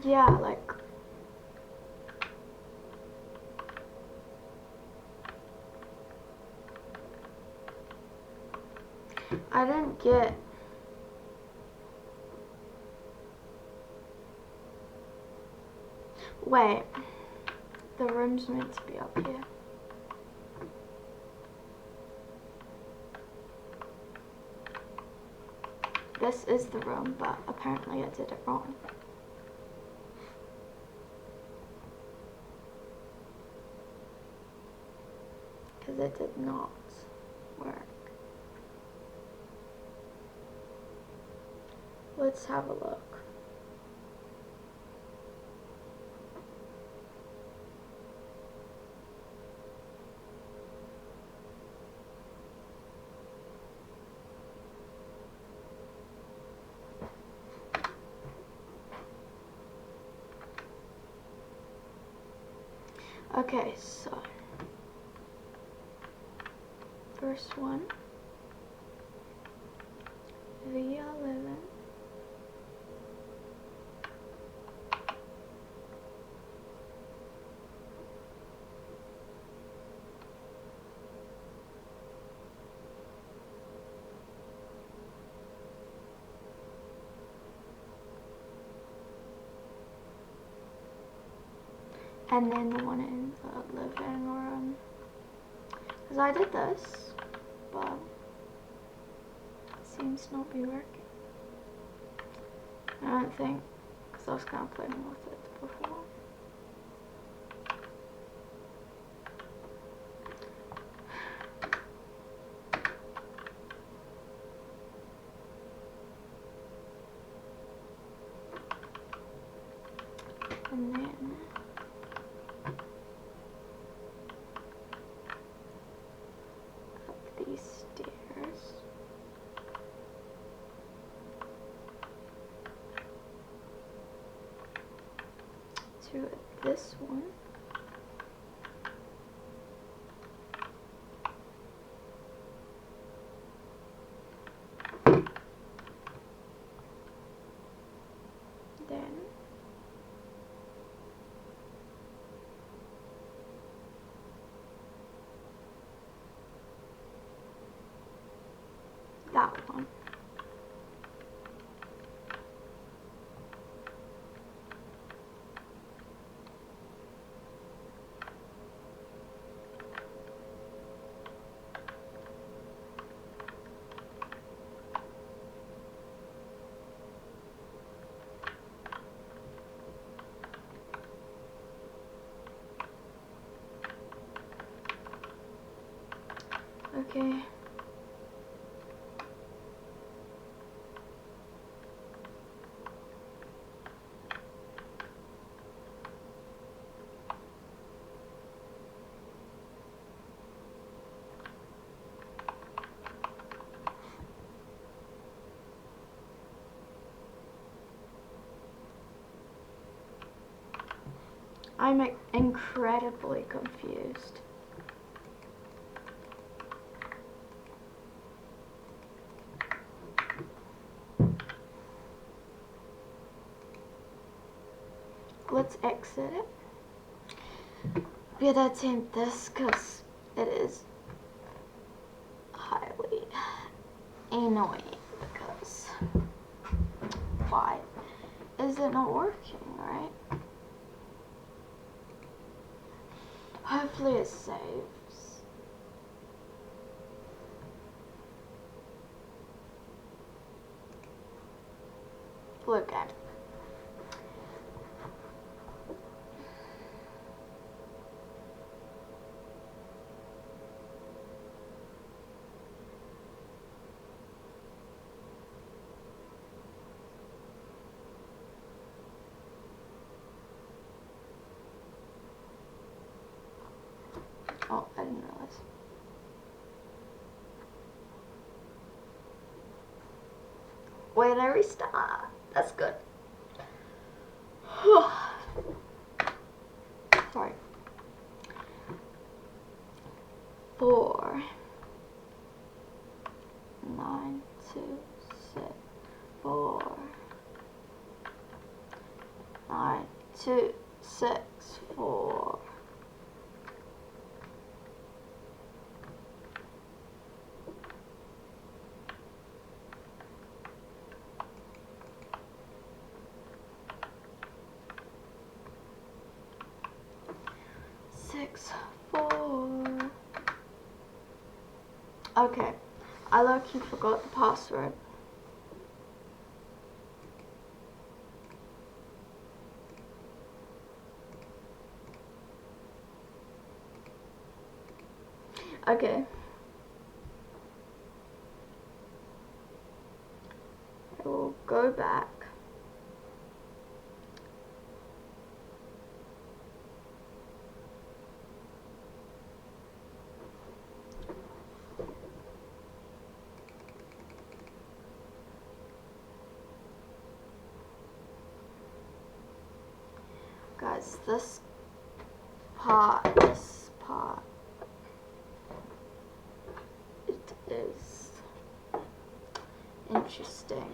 Yeah, like, I didn't get, wait, the room's meant to be up here. This is the room, but apparently I did it wrong. Because it did not work. Let's have a look. Okay, so first one, V11. And then the one in the living room. Because I did this, but it seems not be working. I don't think, because I was kind of playing with it before. And then up these stairs. To this one. Then that one. Okay. I'm incredibly confused. Let's exit it. We'll attempt this because it is highly annoying because why is it not working, right? Hopefully it saves. Look at it. Oh, I didn't realize. Wait, I restart. That's good. Sorry. 4, 9, 2, 6, 4, 2, 6, 4. Six, 4. Okay, I lucky forgot the password. Okay. I will go back. Guys, this part, it is interesting.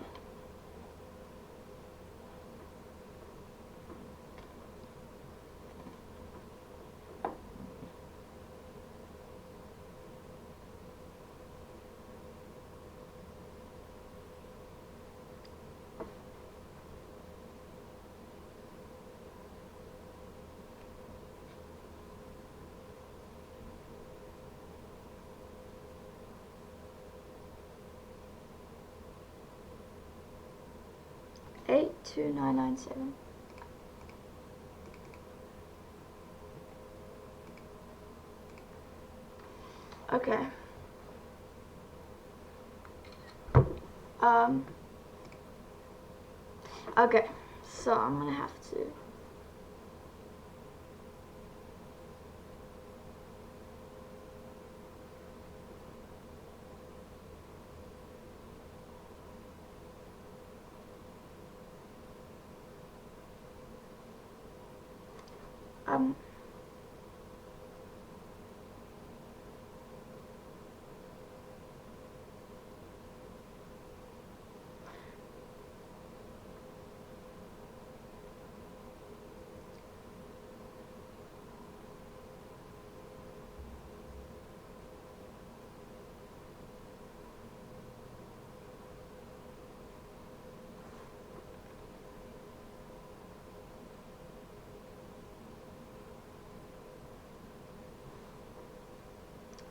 Eight, 2, 9, 9, 7. Okay. Okay, so I'm gonna have to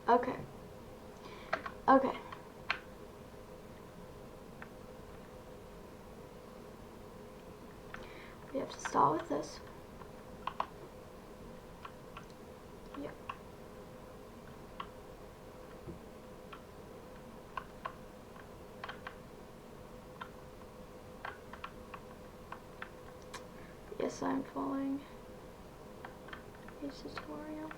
okay. Okay. We have to start with this. Yep. Yes, I'm following a tutorial.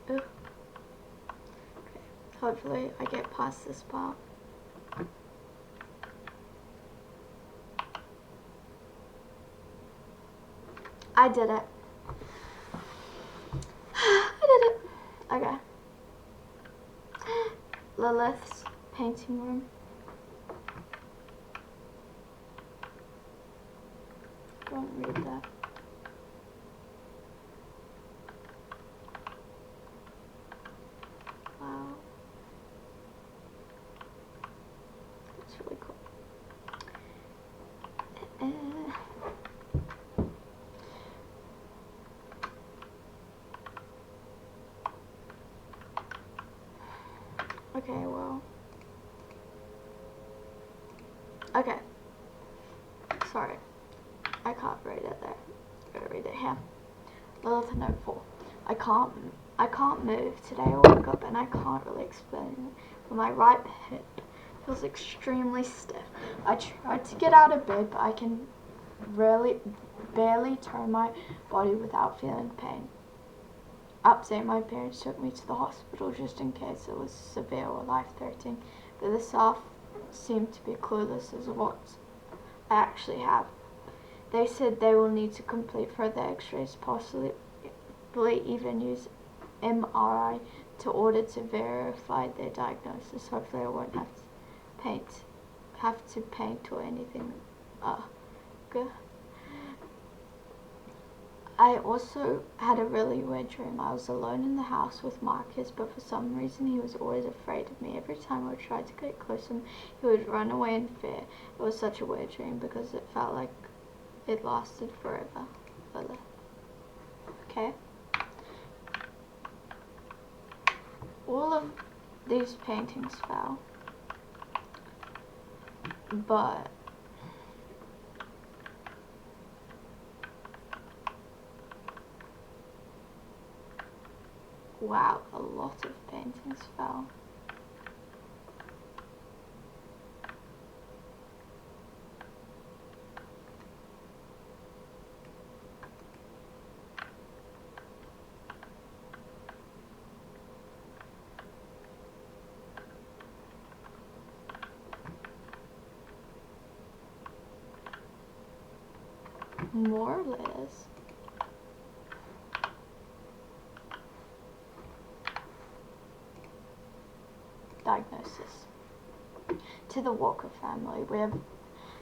Ooh. Okay. Hopefully I get past this part. I did it. I did it. Okay. Lilith's painting room. Don't read that. Wow. That's really cool. Okay, well. Okay. Sorry. I can't read it there. I'm gonna read it here. Lilith note 4. I can't move. Today I woke up and I can't really explain it. But my right hip feels extremely stiff. I tried to get out of bed, but I can barely turn my body without feeling pain. Update, my parents took me to the hospital just in case it was severe or life-threatening, but the staff seemed to be clueless as to what I actually have. They said they will need to complete further x-rays, possibly even use MRI to order to verify their diagnosis. Hopefully I won't have to paint or anything. Good. I also had a really weird dream. I was alone in the house with Marcus, but for some reason he was always afraid of me. Every time I tried to get close to him, he would run away in fear. It was such a weird dream because it felt like it lasted forever. Okay. All of these paintings fell, but wow, a lot of paintings fell. More letters. Diagnosis. To the Walker family, we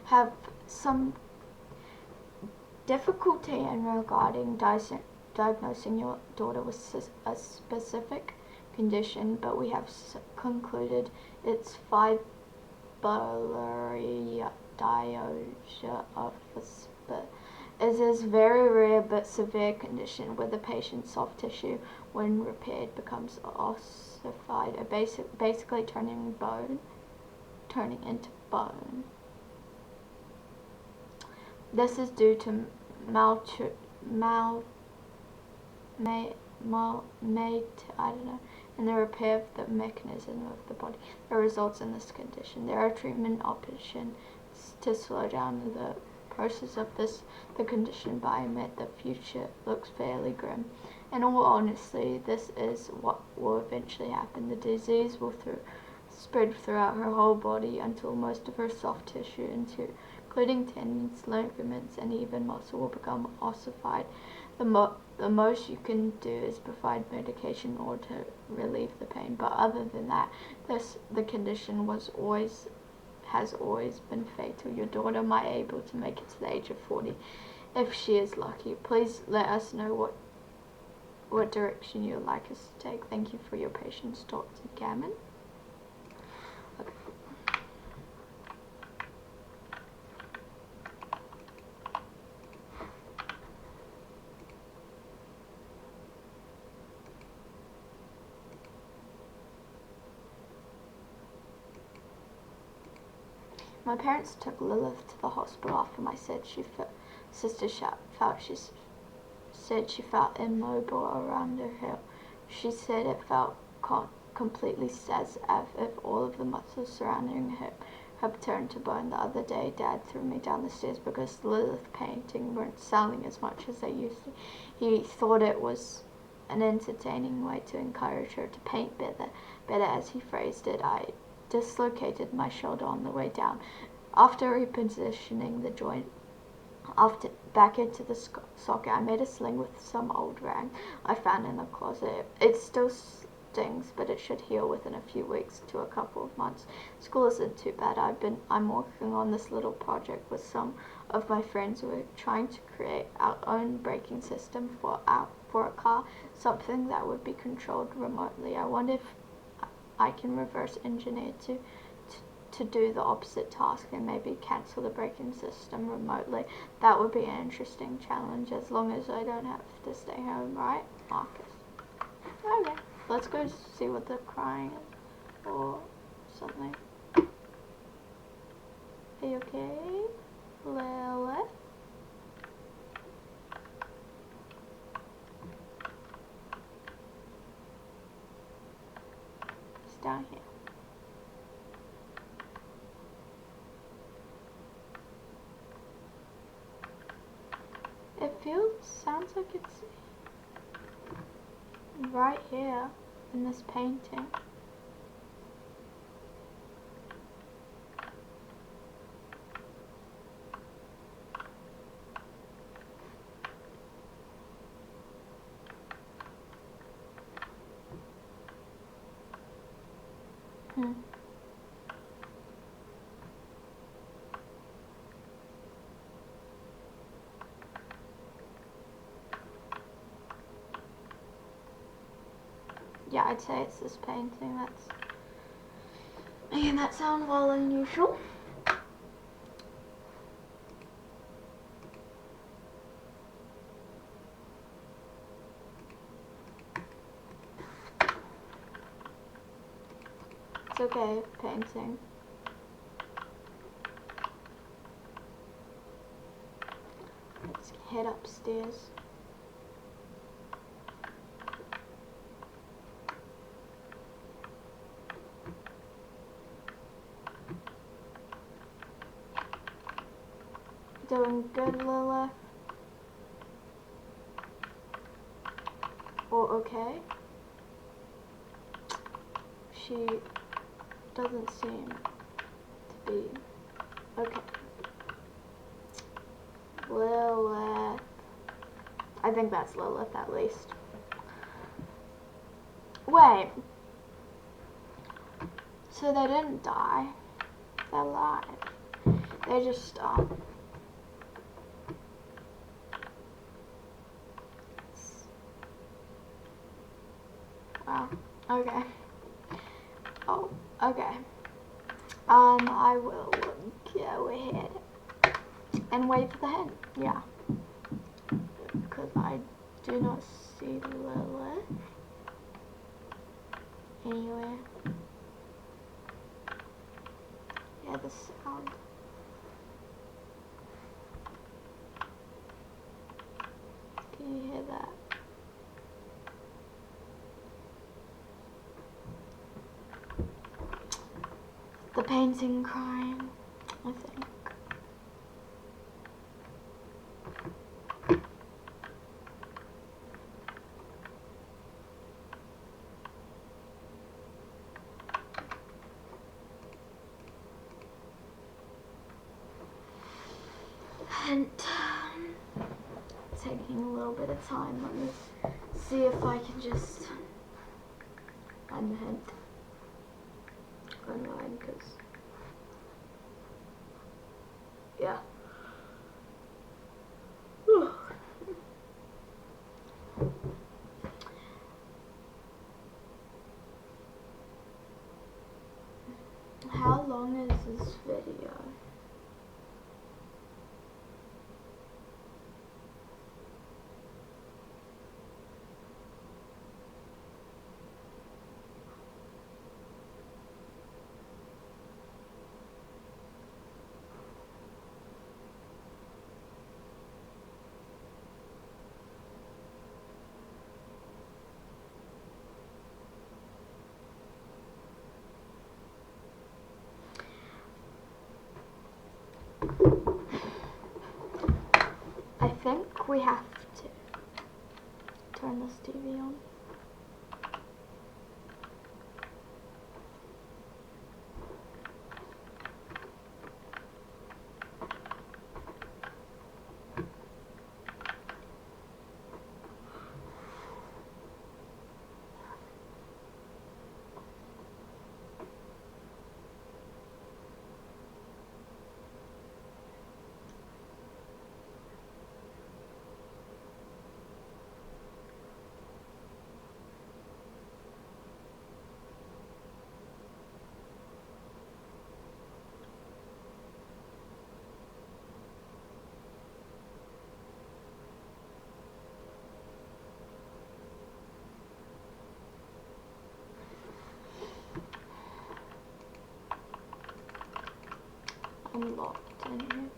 have some difficulty in regarding diagnosing your daughter with a specific condition, but we have concluded it's fibrillary dysplasia of the spit. It is a very rare but severe condition where the patient's soft tissue, when repaired, becomes ossified, basically turning into bone. This is due to in the repair of the mechanism of the body that results in this condition. There are treatment options to slow down the process of the condition, but I admit the future looks fairly grim. In all honesty, this is what will eventually happen. The disease will spread throughout her whole body until most of her soft tissue, including tendons, ligaments, and even muscle, will become ossified. The most you can do is provide medication or to relieve the pain, but other than that, the condition has always been fatal. Your daughter might be able to make it to the age of 40 if she is lucky. Please let us know what direction you would like us to take. Thank you for your patience, Dr. Gammon. Okay. My parents took Lilith to the hospital after my sister said she felt immobile around her hip. She said it felt completely as if all of the muscles surrounding her hip had turned to bone. The other day, Dad threw me down the stairs because Lilith painting weren't selling as much as they used to. He thought it was an entertaining way to encourage her to paint better as he phrased it. I dislocated my shoulder on the way down. After repositioning the joint back into the socket, I made a sling with some old rag I found in the closet. It still stings, but it should heal within a few weeks to a couple of months. School isn't too bad. I'm working on this little project with some of my friends. We're trying to create our own braking system for a car, something that would be controlled remotely. I wonder if I can reverse engineer to do the opposite task and maybe cancel the braking system remotely. That would be an interesting challenge, as long as I don't have to stay home, right, Marcus? Okay, let's go see what the crying is. or something. Are you okay, Lilith? It's down here. Sounds like it's right here in this painting. Yeah, I'd say it's this painting. That's making that sound well unusual. It's okay, painting. Let's head upstairs. Doing good, Lilith? Or okay? She doesn't seem to be okay. Lilith. I think that's Lilith at least. Wait. So they didn't die. They're alive. They just wow. Okay. Oh, okay. I will go ahead and wait for the hint. Yeah. Because I do not see Lilith anywhere. Yeah, the sound. Can you hear that? The painting crying, I think. And taking a little bit of time. Let me see if I can just find the hint online, because yeah. How long is this video? unlocked in here.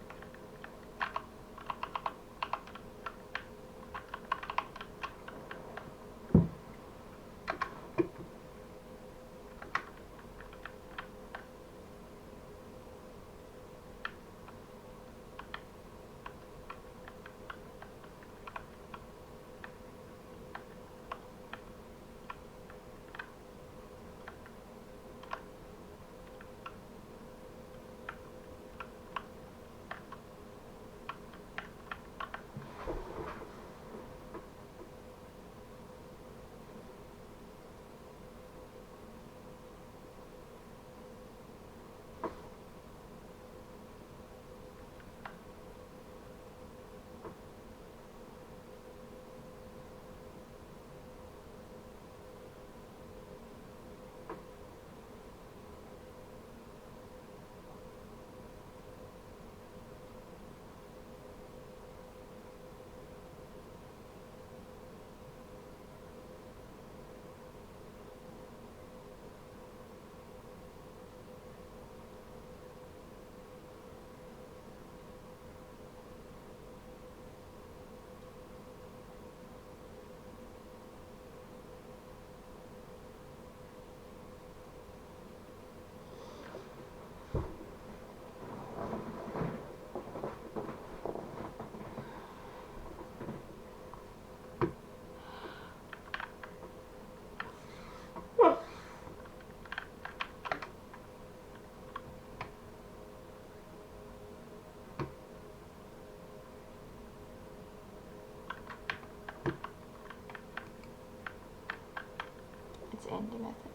It's ending, I think.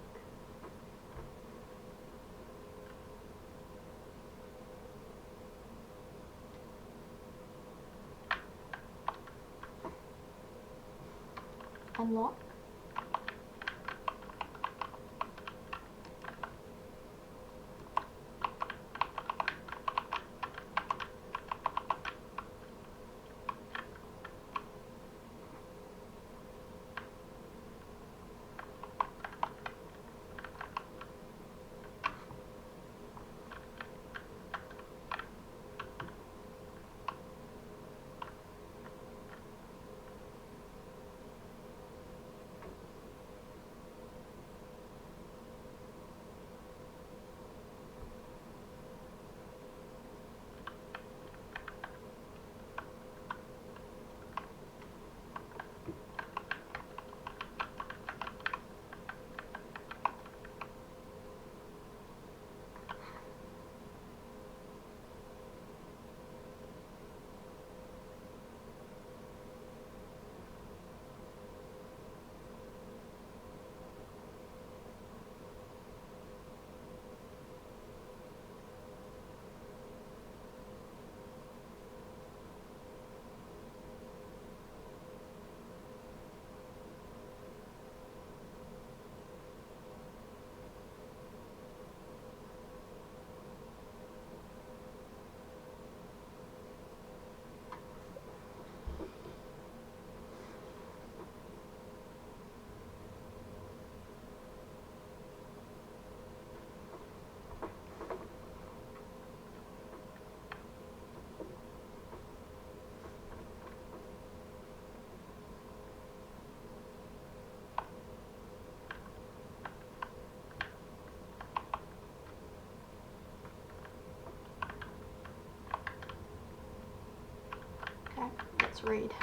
Unlock. Okay, let's read.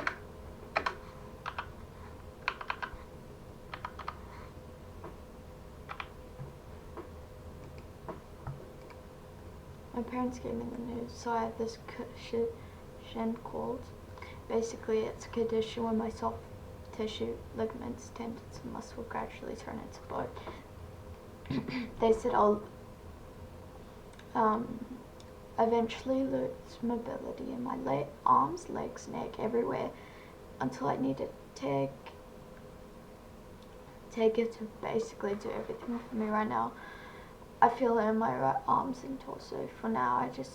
My parents gave me the news, so I have this condition called. Basically, it's a condition where my soft tissue, ligaments, tendons, and muscle gradually turn into bone. They said I'll eventually lose mobility in my arms, legs, neck, everywhere, until I need to take it to basically do everything for me right now. I feel it in my right arms and torso. For now, I just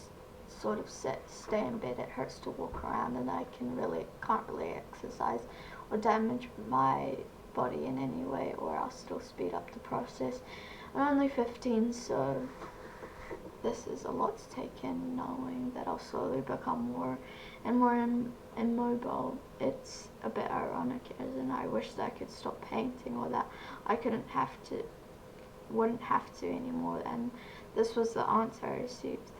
sort of stay in bed. It hurts to walk around, and I can't really exercise or damage my body in any way, or I'll still speed up the process. I'm only 15, so this is a lot to take in, knowing that I'll slowly become more and more immobile. It's a bit ironic, as in I wish that I could stop painting, or that I wouldn't have to anymore. And this was the answer I received.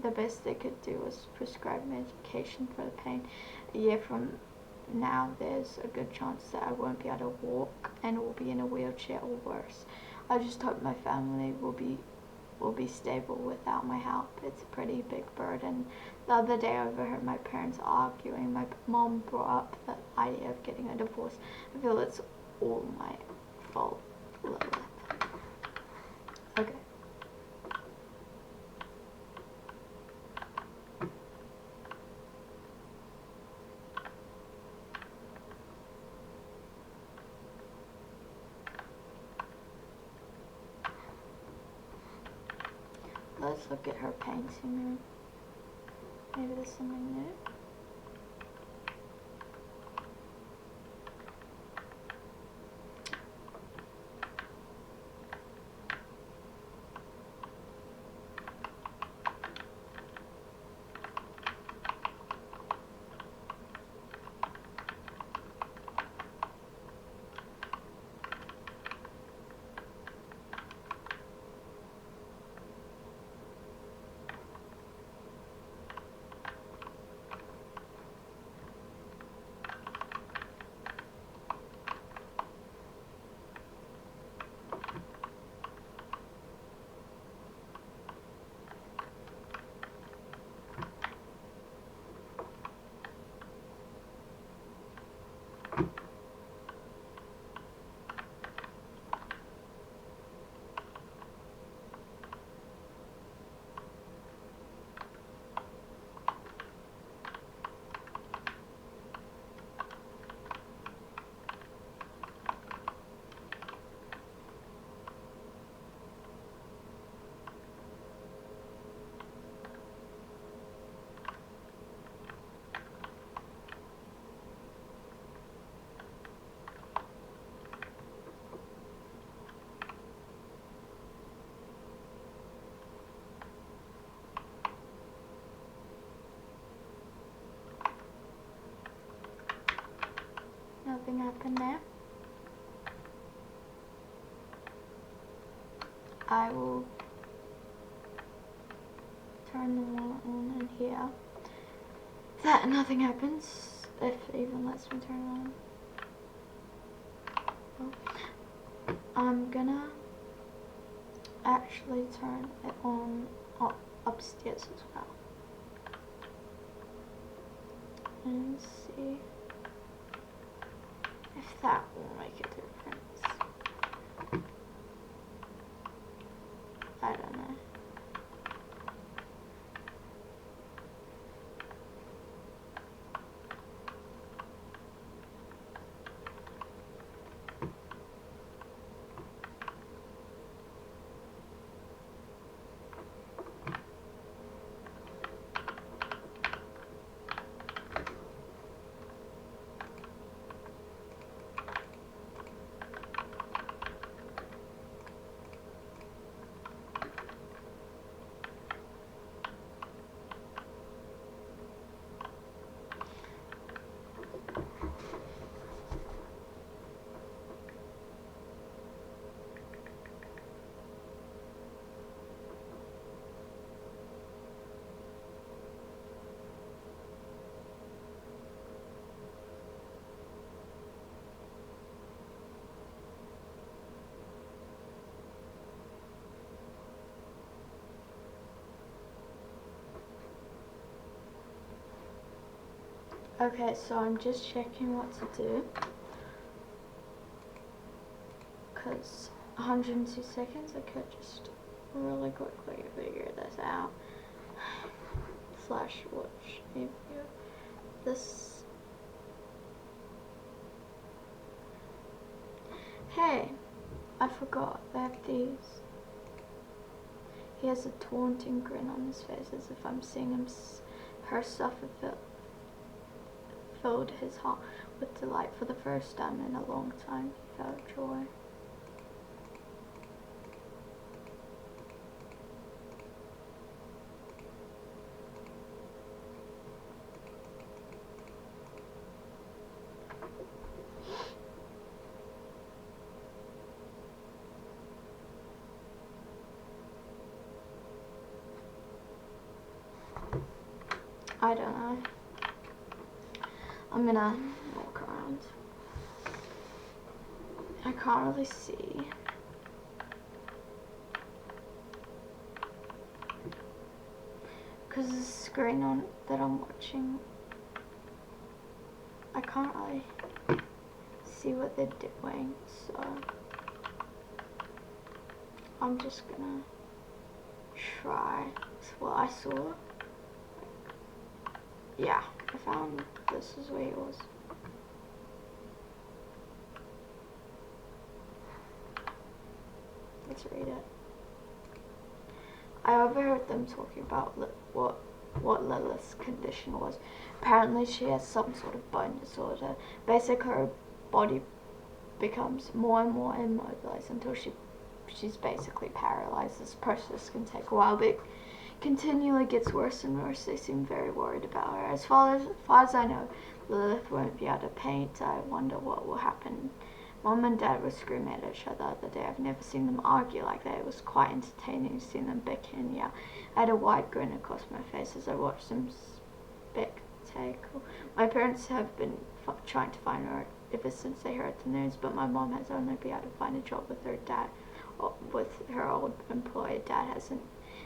The best they could do was prescribe medication for the pain. A year from now, there's a good chance that I won't be able to walk and will be in a wheelchair or worse. I just hope my family will be stable without my help. It's a pretty big burden. The other day I overheard my parents arguing. My mom brought up the idea of getting a divorce. I feel it's all my fault, Lilith. Okay. Let's look at her painting. Maybe there's something new. Nothing happened there. I will turn them all on in here. That nothing happens, if it even lets me turn it on. Well, I'm gonna actually turn it on upstairs as well. And see if that will make a difference. I don't know. Okay, so I'm just checking what to do, because 102 seconds, I could just really quickly figure this out. Flash watch review. This. Hey, I forgot, they have these. He has a taunting grin on his face, as if I'm seeing her suffer. Filled his heart with delight. For the first time in a long time, he felt joy. I don't know. I'm gonna walk around. I can't really see. Because the screen on that I'm watching, I can't really see what they're doing, so I'm just gonna try. That's what I saw. Yeah, I found this is where he was. Let's read it. I overheard them talking about what Lilith's condition was. Apparently she has some sort of bone disorder. Basically her body becomes more and more immobilized until she's basically paralyzed. This process can take a while, but it continually gets worse and worse. They seem very worried about her. As far as I know, Lilith won't be able to paint. I wonder what will happen. Mom and Dad were screaming at each other the other day. I've never seen them argue like that. It was quite entertaining seeing them bicker and yell. I had a wide grin across my face as I watched them spectacle. My parents have been trying to find her ever since they heard the news, but my mom has only been able to find a job with her dad, with her old employer. Dad hasn't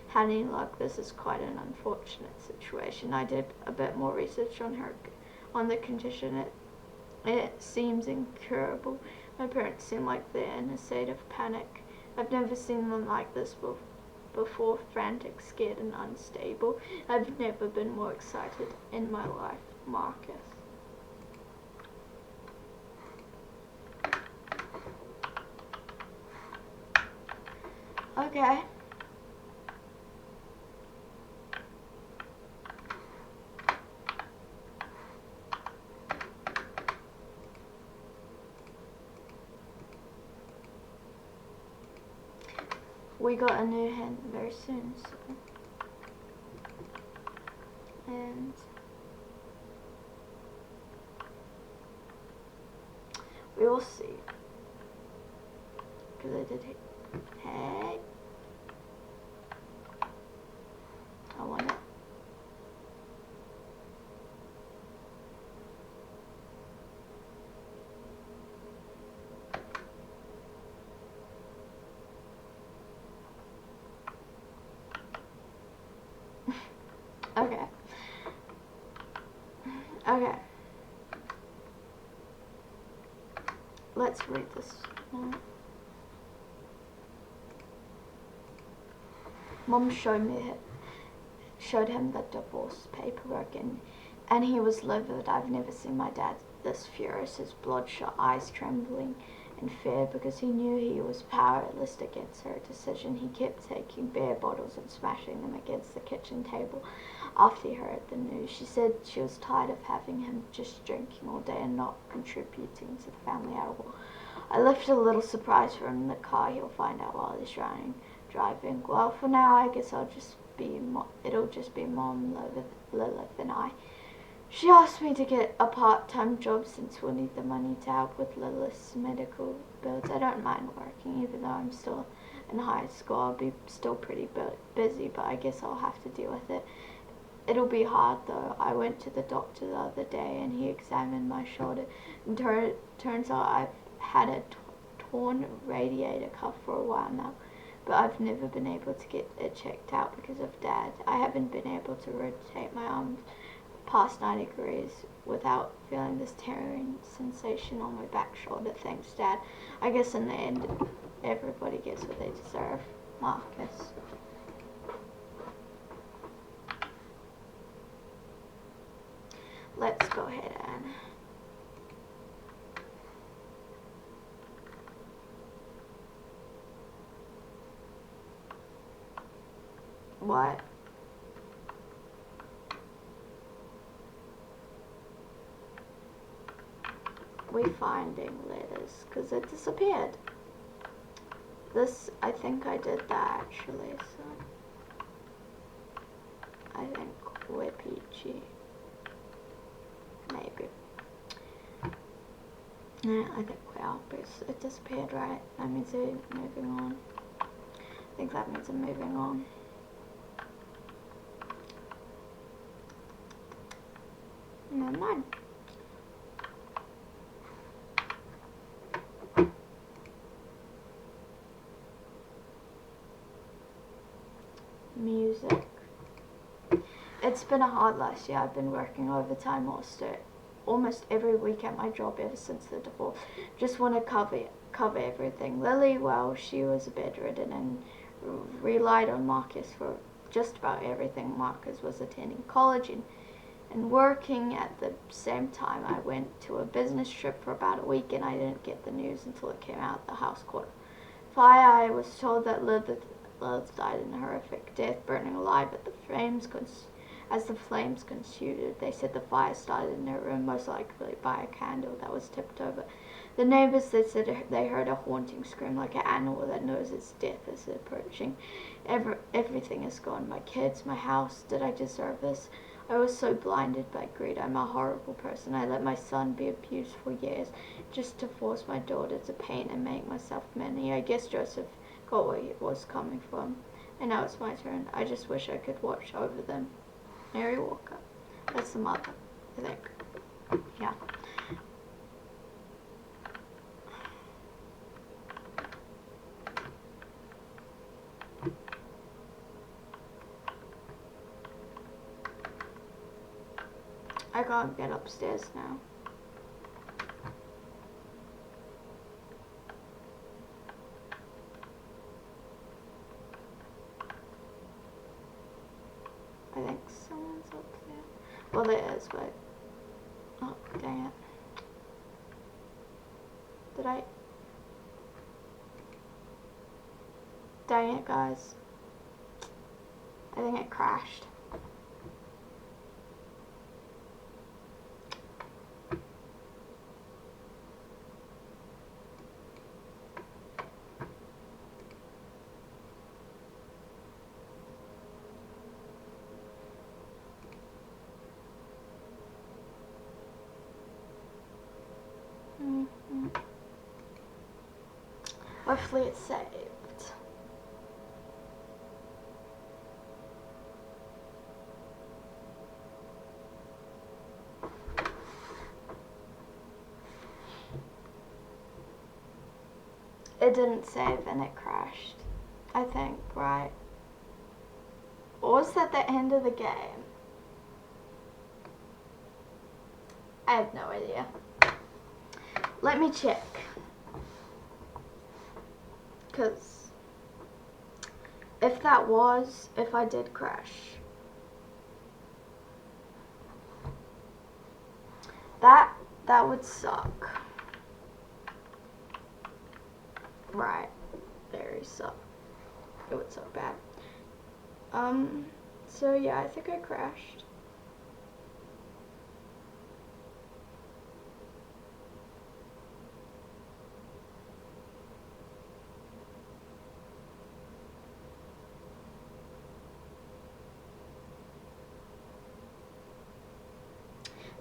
had any luck. This is quite an unfortunate situation. I did a bit more research on the condition. It seems incurable. My parents seem like they're in a state of panic. I've never seen them like this before, frantic, scared, and unstable. I've never been more excited in my life, Marcus. Okay. We got a new hen very soon, so. And we will see. Because I did hey. I want it. Okay. Okay. Let's read this one. Mom showed him the divorce paperwork and he was livid. I've never seen my dad this furious, his bloodshot eyes trembling in fear because he knew he was powerless against her decision. He kept taking beer bottles and smashing them against the kitchen table after he heard the news. She said she was tired of having him just drinking all day and not contributing to the family at all. I left a little surprise for him in the car. He'll find out while he's driving. Well, for now, I guess it'll just be Mom, Lilith, and I. She asked me to get a part-time job since we'll need the money to help with Lilith's medical bills. I don't mind working, even though I'm still in high school. I'll be still pretty busy, but I guess I'll have to deal with it. It'll be hard, though. I went to the doctor the other day, and he examined my shoulder. And turns out I've had a torn radiator cuff for a while now, but I've never been able to get it checked out because of Dad. I haven't been able to rotate my arms past 90 degrees without feeling this tearing sensation on my back shoulder. Thanks, Dad. I guess in the end, everybody gets what they deserve. Marcus. Let's go ahead and what? We finding letters because it disappeared. This, I think I did that actually, so I think we're peachy. Maybe. Yeah, I think we are, because it disappeared, right? That means we're moving on. I think that means I'm moving on. Never mind. Music. It's been a hard last year. I've been working overtime almost every week at my job ever since the divorce. Just want to cover everything. Lily, well, she was bedridden and relied on Marcus for just about everything. Marcus was attending college and working at the same time. I went to a business trip for about a week and I didn't get the news until it came out. The house caught fire. I was told that Lilith died in a horrific death, burning alive at the flames. As the flames consumed it, they said the fire started in their room, most likely by a candle that was tipped over. The neighbors, they said they heard a haunting scream like an animal that knows its death is approaching. Everything is gone. My kids, my house. Did I deserve this? I was so blinded by greed. I'm a horrible person. I let my son be abused for years just to force my daughter to paint and make myself many. I guess Joseph got where he was coming from. And now it's my turn. I just wish I could watch over them. Mary Walker. That's the mother, I think. Yeah. I gotta get upstairs now. I think someone's up there. Well, there is, but... Oh, dang it. Did I... Dang it, guys. I think it crashed. Hopefully it's saved. It didn't save and it crashed, I think, right? Or was that the end of the game? I have no idea. Let me check. Because if I did crash, that would suck. Right. Very suck. It would suck bad. So yeah, I think I crashed.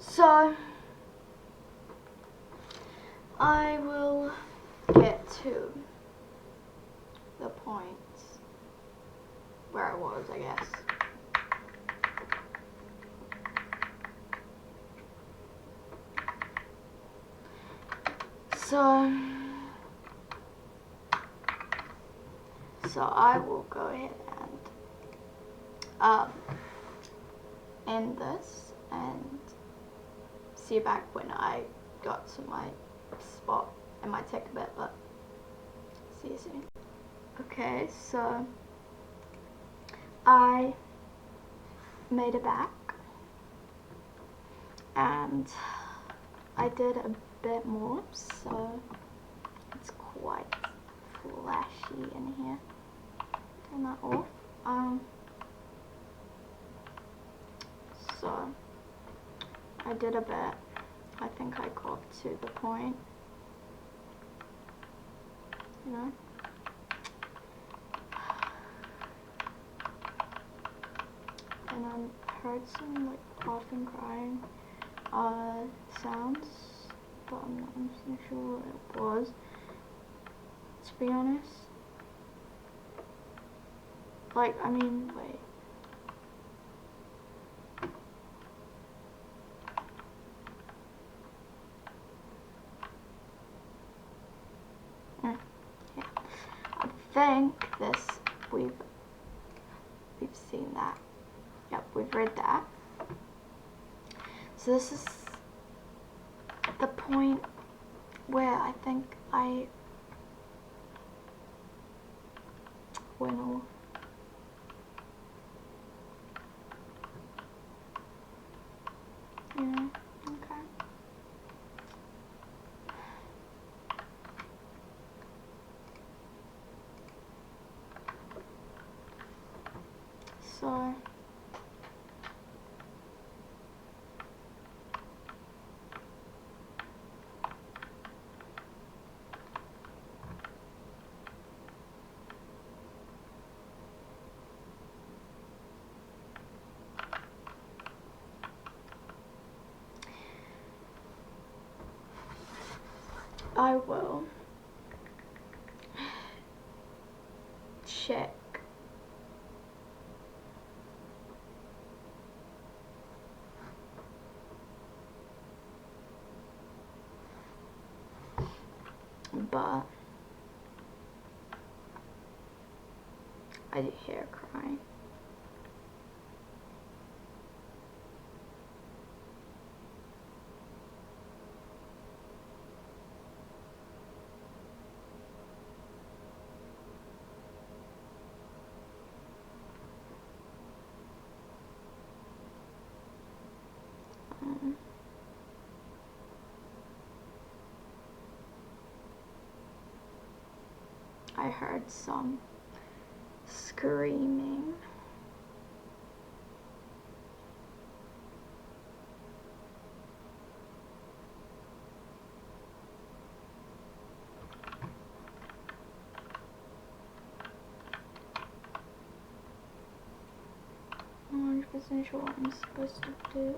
So, I will get to the point where I was, I guess. So I will go ahead and end this and see you back when I got to my spot. It might take a bit, but see you soon. Okay, so I made it back and I did a bit more, so it's quite flashy in here. Turn that off. So I did a bit. I think I got to the point, you know. And I heard some like coughing, crying sounds, but I'm not sure what it was, to be honest. Like, I mean, wait. seen that. Yep, we've read that. So this is the point where I think I went off. Yeah, okay. So I will check but I do hear crying. I heard some screaming. I'm 100% sure what I'm supposed to do.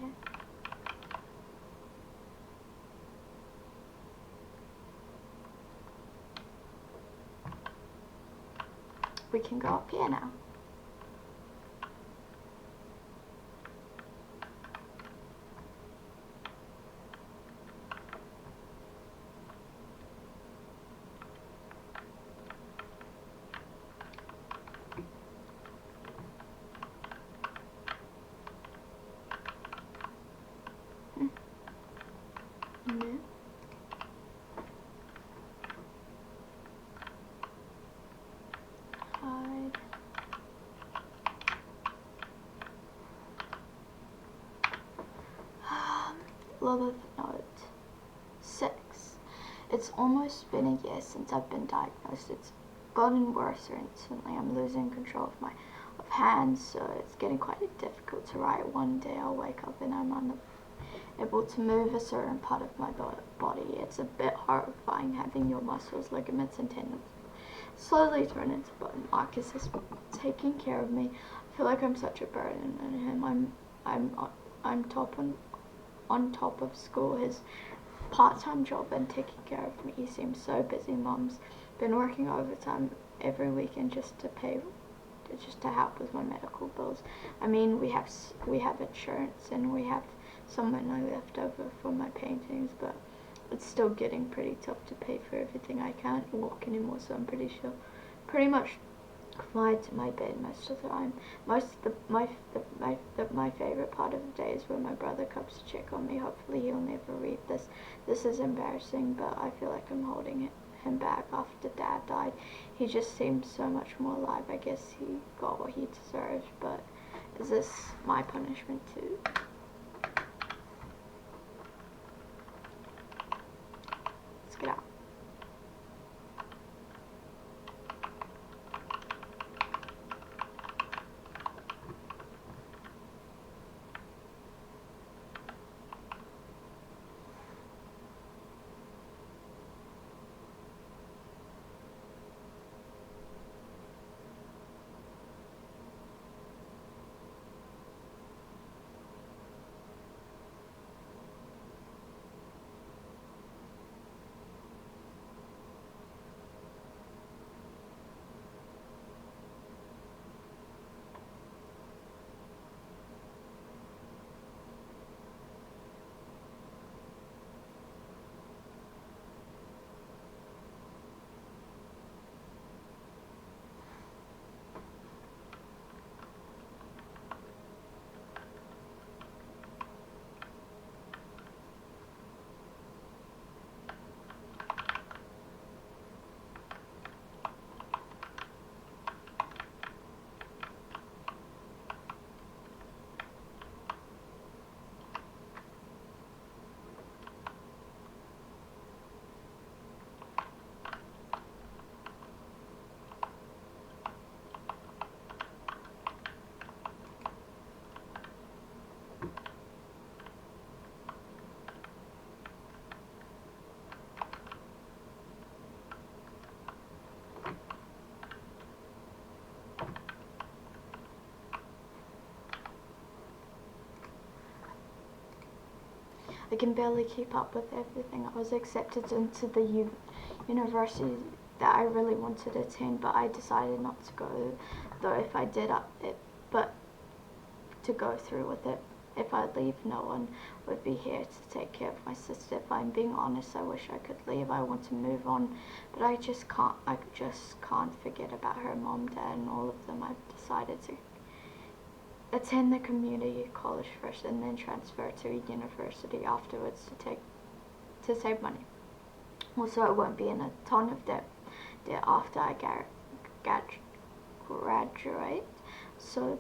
Okay. We can go up here now. No. Hide. Lilith note 6. It's almost been a year since I've been diagnosed. It's gotten worse recently. I'm losing control of hands, so it's getting quite difficult to write. One day I'll wake up and I'm unable to move a certain part of my body. It's a bit horrifying having your muscles, ligaments, and tendons slowly turn into bone. Marcus is taking care of me. I feel like I'm such a burden on him. I'm on top of school, his part-time job, and taking care of me. He seems so busy. Mom's been working overtime every weekend just to help with my medical bills. I mean, we have insurance and we have some money left over for my paintings, but it's still getting pretty tough to pay for everything. I can't walk anymore, so I'm pretty much confined to my bed most of the time. My favorite part of the day is when my brother comes to check on me. Hopefully he'll never read this. This is embarrassing, but I feel like I'm holding him back after Dad died. He just seemed so much more alive. I guess he got what he deserved, but is this my punishment too? Let's get out. I can barely keep up with everything. I was accepted into the university that I really wanted to attend, but I decided not to go. Though if I did but to go through with it, if I leave, no one would be here to take care of my sister. If I'm being honest, I wish I could leave. I want to move on, but I just can't. I just can't forget about her mom, dad, and all of them. I've decided to attend the community college first and then transfer to a university afterwards to save money. Also, I won't be in a ton of debt after I graduate, so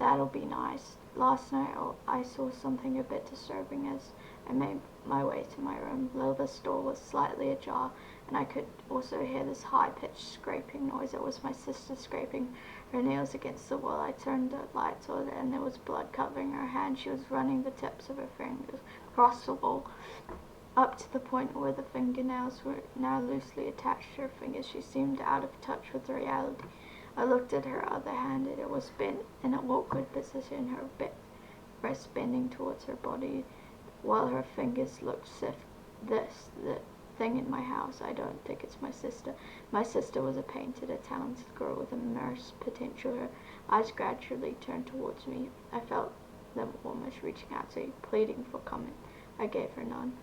that'll be nice. Last night I saw something a bit disturbing as I made my way to my room. Lilda's door was slightly ajar, and I could also hear this high-pitched scraping noise. It was my sister scraping her nails against the wall. I turned the lights on, and there was blood covering her hand. She was running the tips of her fingers across the wall, up to the point where the fingernails were now loosely attached to her fingers. She seemed out of touch with reality. I looked at her other hand, and it was bent in an awkward position, her breast bending towards her body, while her fingers looked stiff. The thing in my house. I don't think it's my sister. My sister was a painted, a talented girl with immense potential. Her eyes gradually turned towards me. I felt them almost reaching out to me, pleading for comment. I gave her none.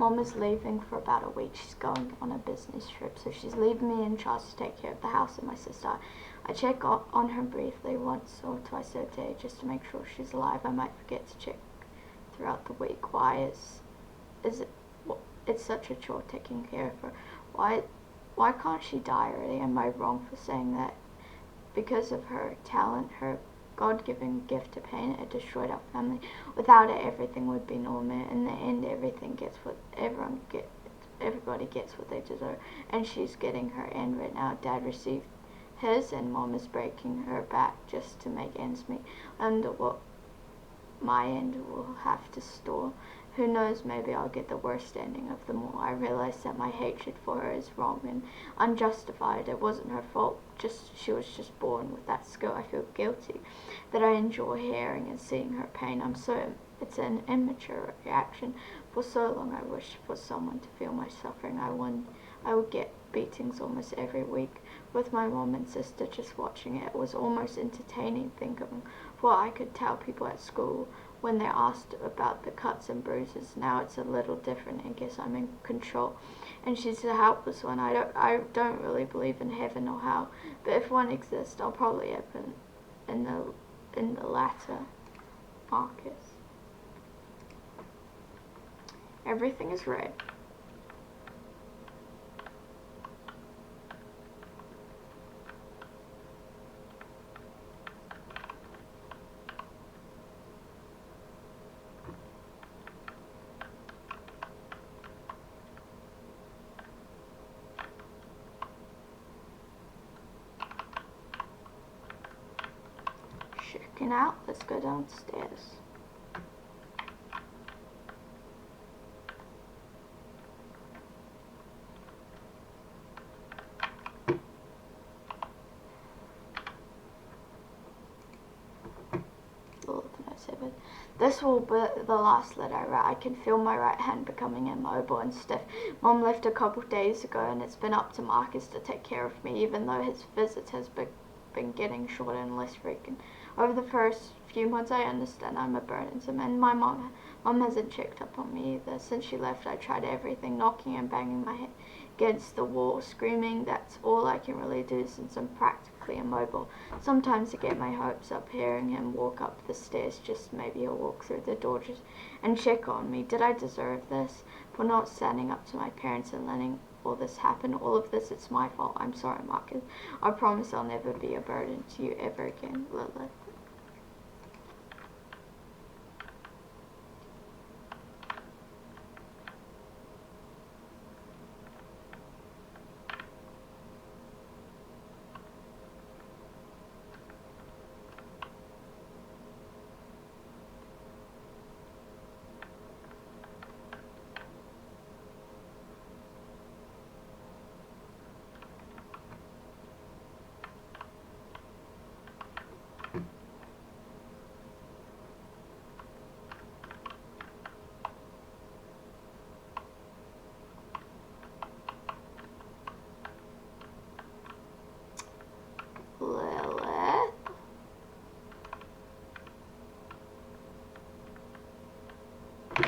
Mom is leaving for about a week. She's going on a business trip, so she's leaving me in charge to take care of the house and my sister. I check on her briefly once or twice a day just to make sure she's alive. I might forget to check throughout the week. Why is it? It's such a chore taking care of her. Why can't she die already? Am I wrong for saying that? Because of her talent, her God-given gift to paint, it destroyed our family. Without it, everything would be normal. In the end, everybody gets what they deserve, and she's getting her end right now. Dad received his, and Mom is breaking her back just to make ends meet. I wonder what my end will have to store. Who knows, maybe I'll get the worst ending of them all. I realize that my hatred for her is wrong and unjustified. It wasn't her fault. She was just born with that skill. I feel guilty that I enjoy hearing and seeing her pain. It's an immature reaction. For so long I wished for someone to feel my suffering. I would get beatings almost every week with my mom and sister just watching it. It was almost entertaining thinking what I could tell people at school when they're asked about the cuts and bruises. Now it's a little different. I guess I'm in control, and she's the helpless one. I don't really believe in heaven or hell, but if one exists, I'll probably open in the latter. Marcus. Everything is red. Checking out. Let's go downstairs. This will be the last letter I write. I can feel my right hand becoming immobile and stiff. Mom left a couple of days ago, and it's been up to Marcus to take care of me, even though his visit has been getting shorter and less frequent. Over the first few months, I understand I'm a burden to him, and my mom hasn't checked up on me either. Since she left, I tried everything, knocking and banging my head against the wall, screaming. That's all I can really do since I'm practically immobile. Sometimes I get my hopes up hearing him walk up the stairs. Just maybe he'll walk through the door and check on me. Did I deserve this for not standing up to my parents and letting all this happen? All of this, it's my fault. I'm sorry, Marcus. I promise I'll never be a burden to you ever again, Lilith.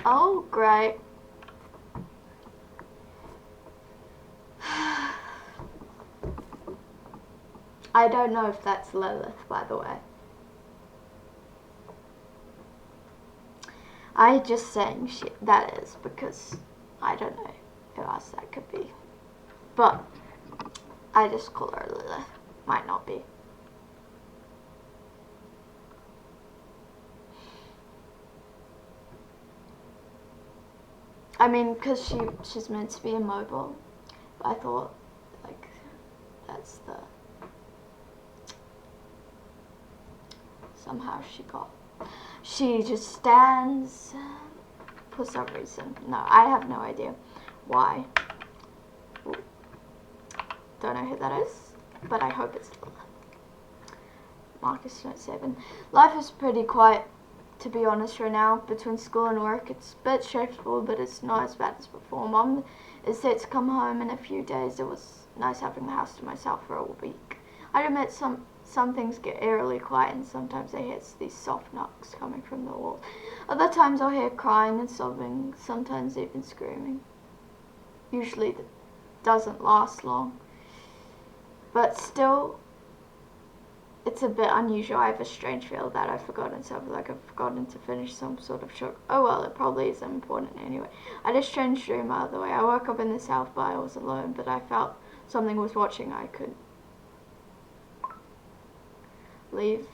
Oh, great. I don't know if that's Lilith, by the way. I just saying that is because I don't know who else that could be. But I just call her Lilith. Might not be. I mean, because she's meant to be immobile. I thought, like, that's the... Somehow she just stands for some reason. No, I have no idea why. Ooh. Don't know who that is, but I hope it's Lilith. Marcus Note 7. Life is pretty quiet, to be honest, right now. Between school and work, it's a bit stressful, but it's not as bad as before. Mom is set to come home in a few days. It was nice having the house to myself for a week. I admit some things get eerily quiet, and sometimes I hear these soft knocks coming from the wall. Other times I'll hear crying and sobbing, sometimes even screaming. Usually that doesn't last long, but still, it's a bit unusual. I have a strange feel that I've forgotten something, like I've forgotten to finish some sort of show. Oh well, it probably isn't important anyway. I had a strange dream out of the way. I woke up in this house, but I was alone, but I felt something was watching. I could leave.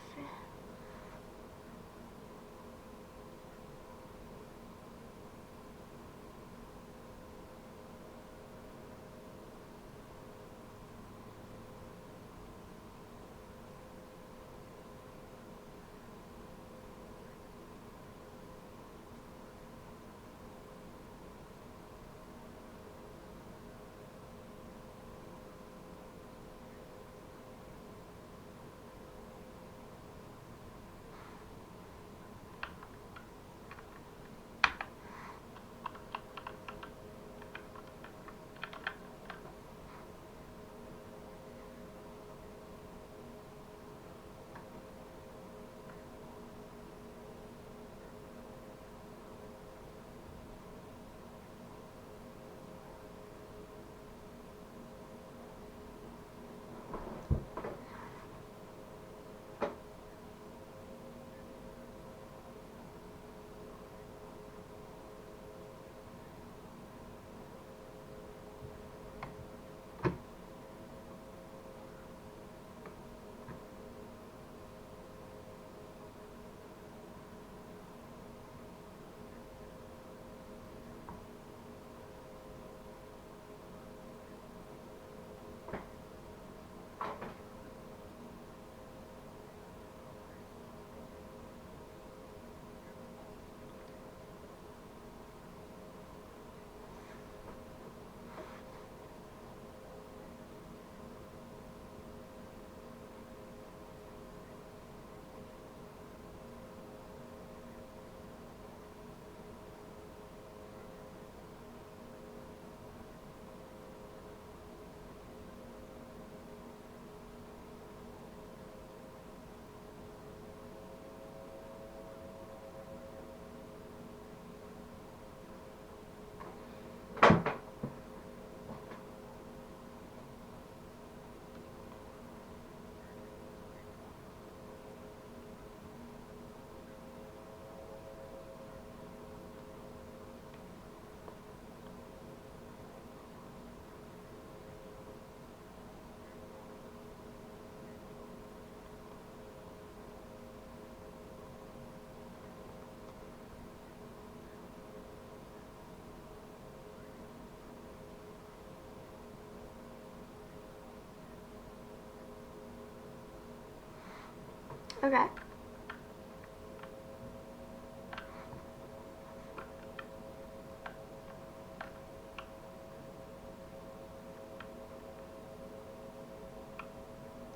Okay.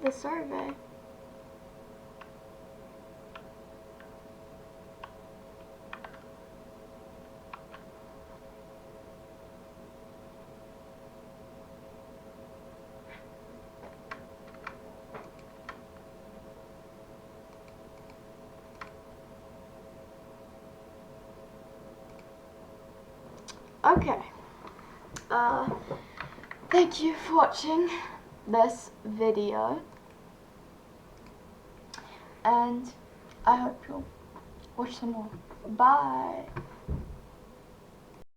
The survey. Okay. Thank you for watching this video, and I hope you'll watch some more. Bye.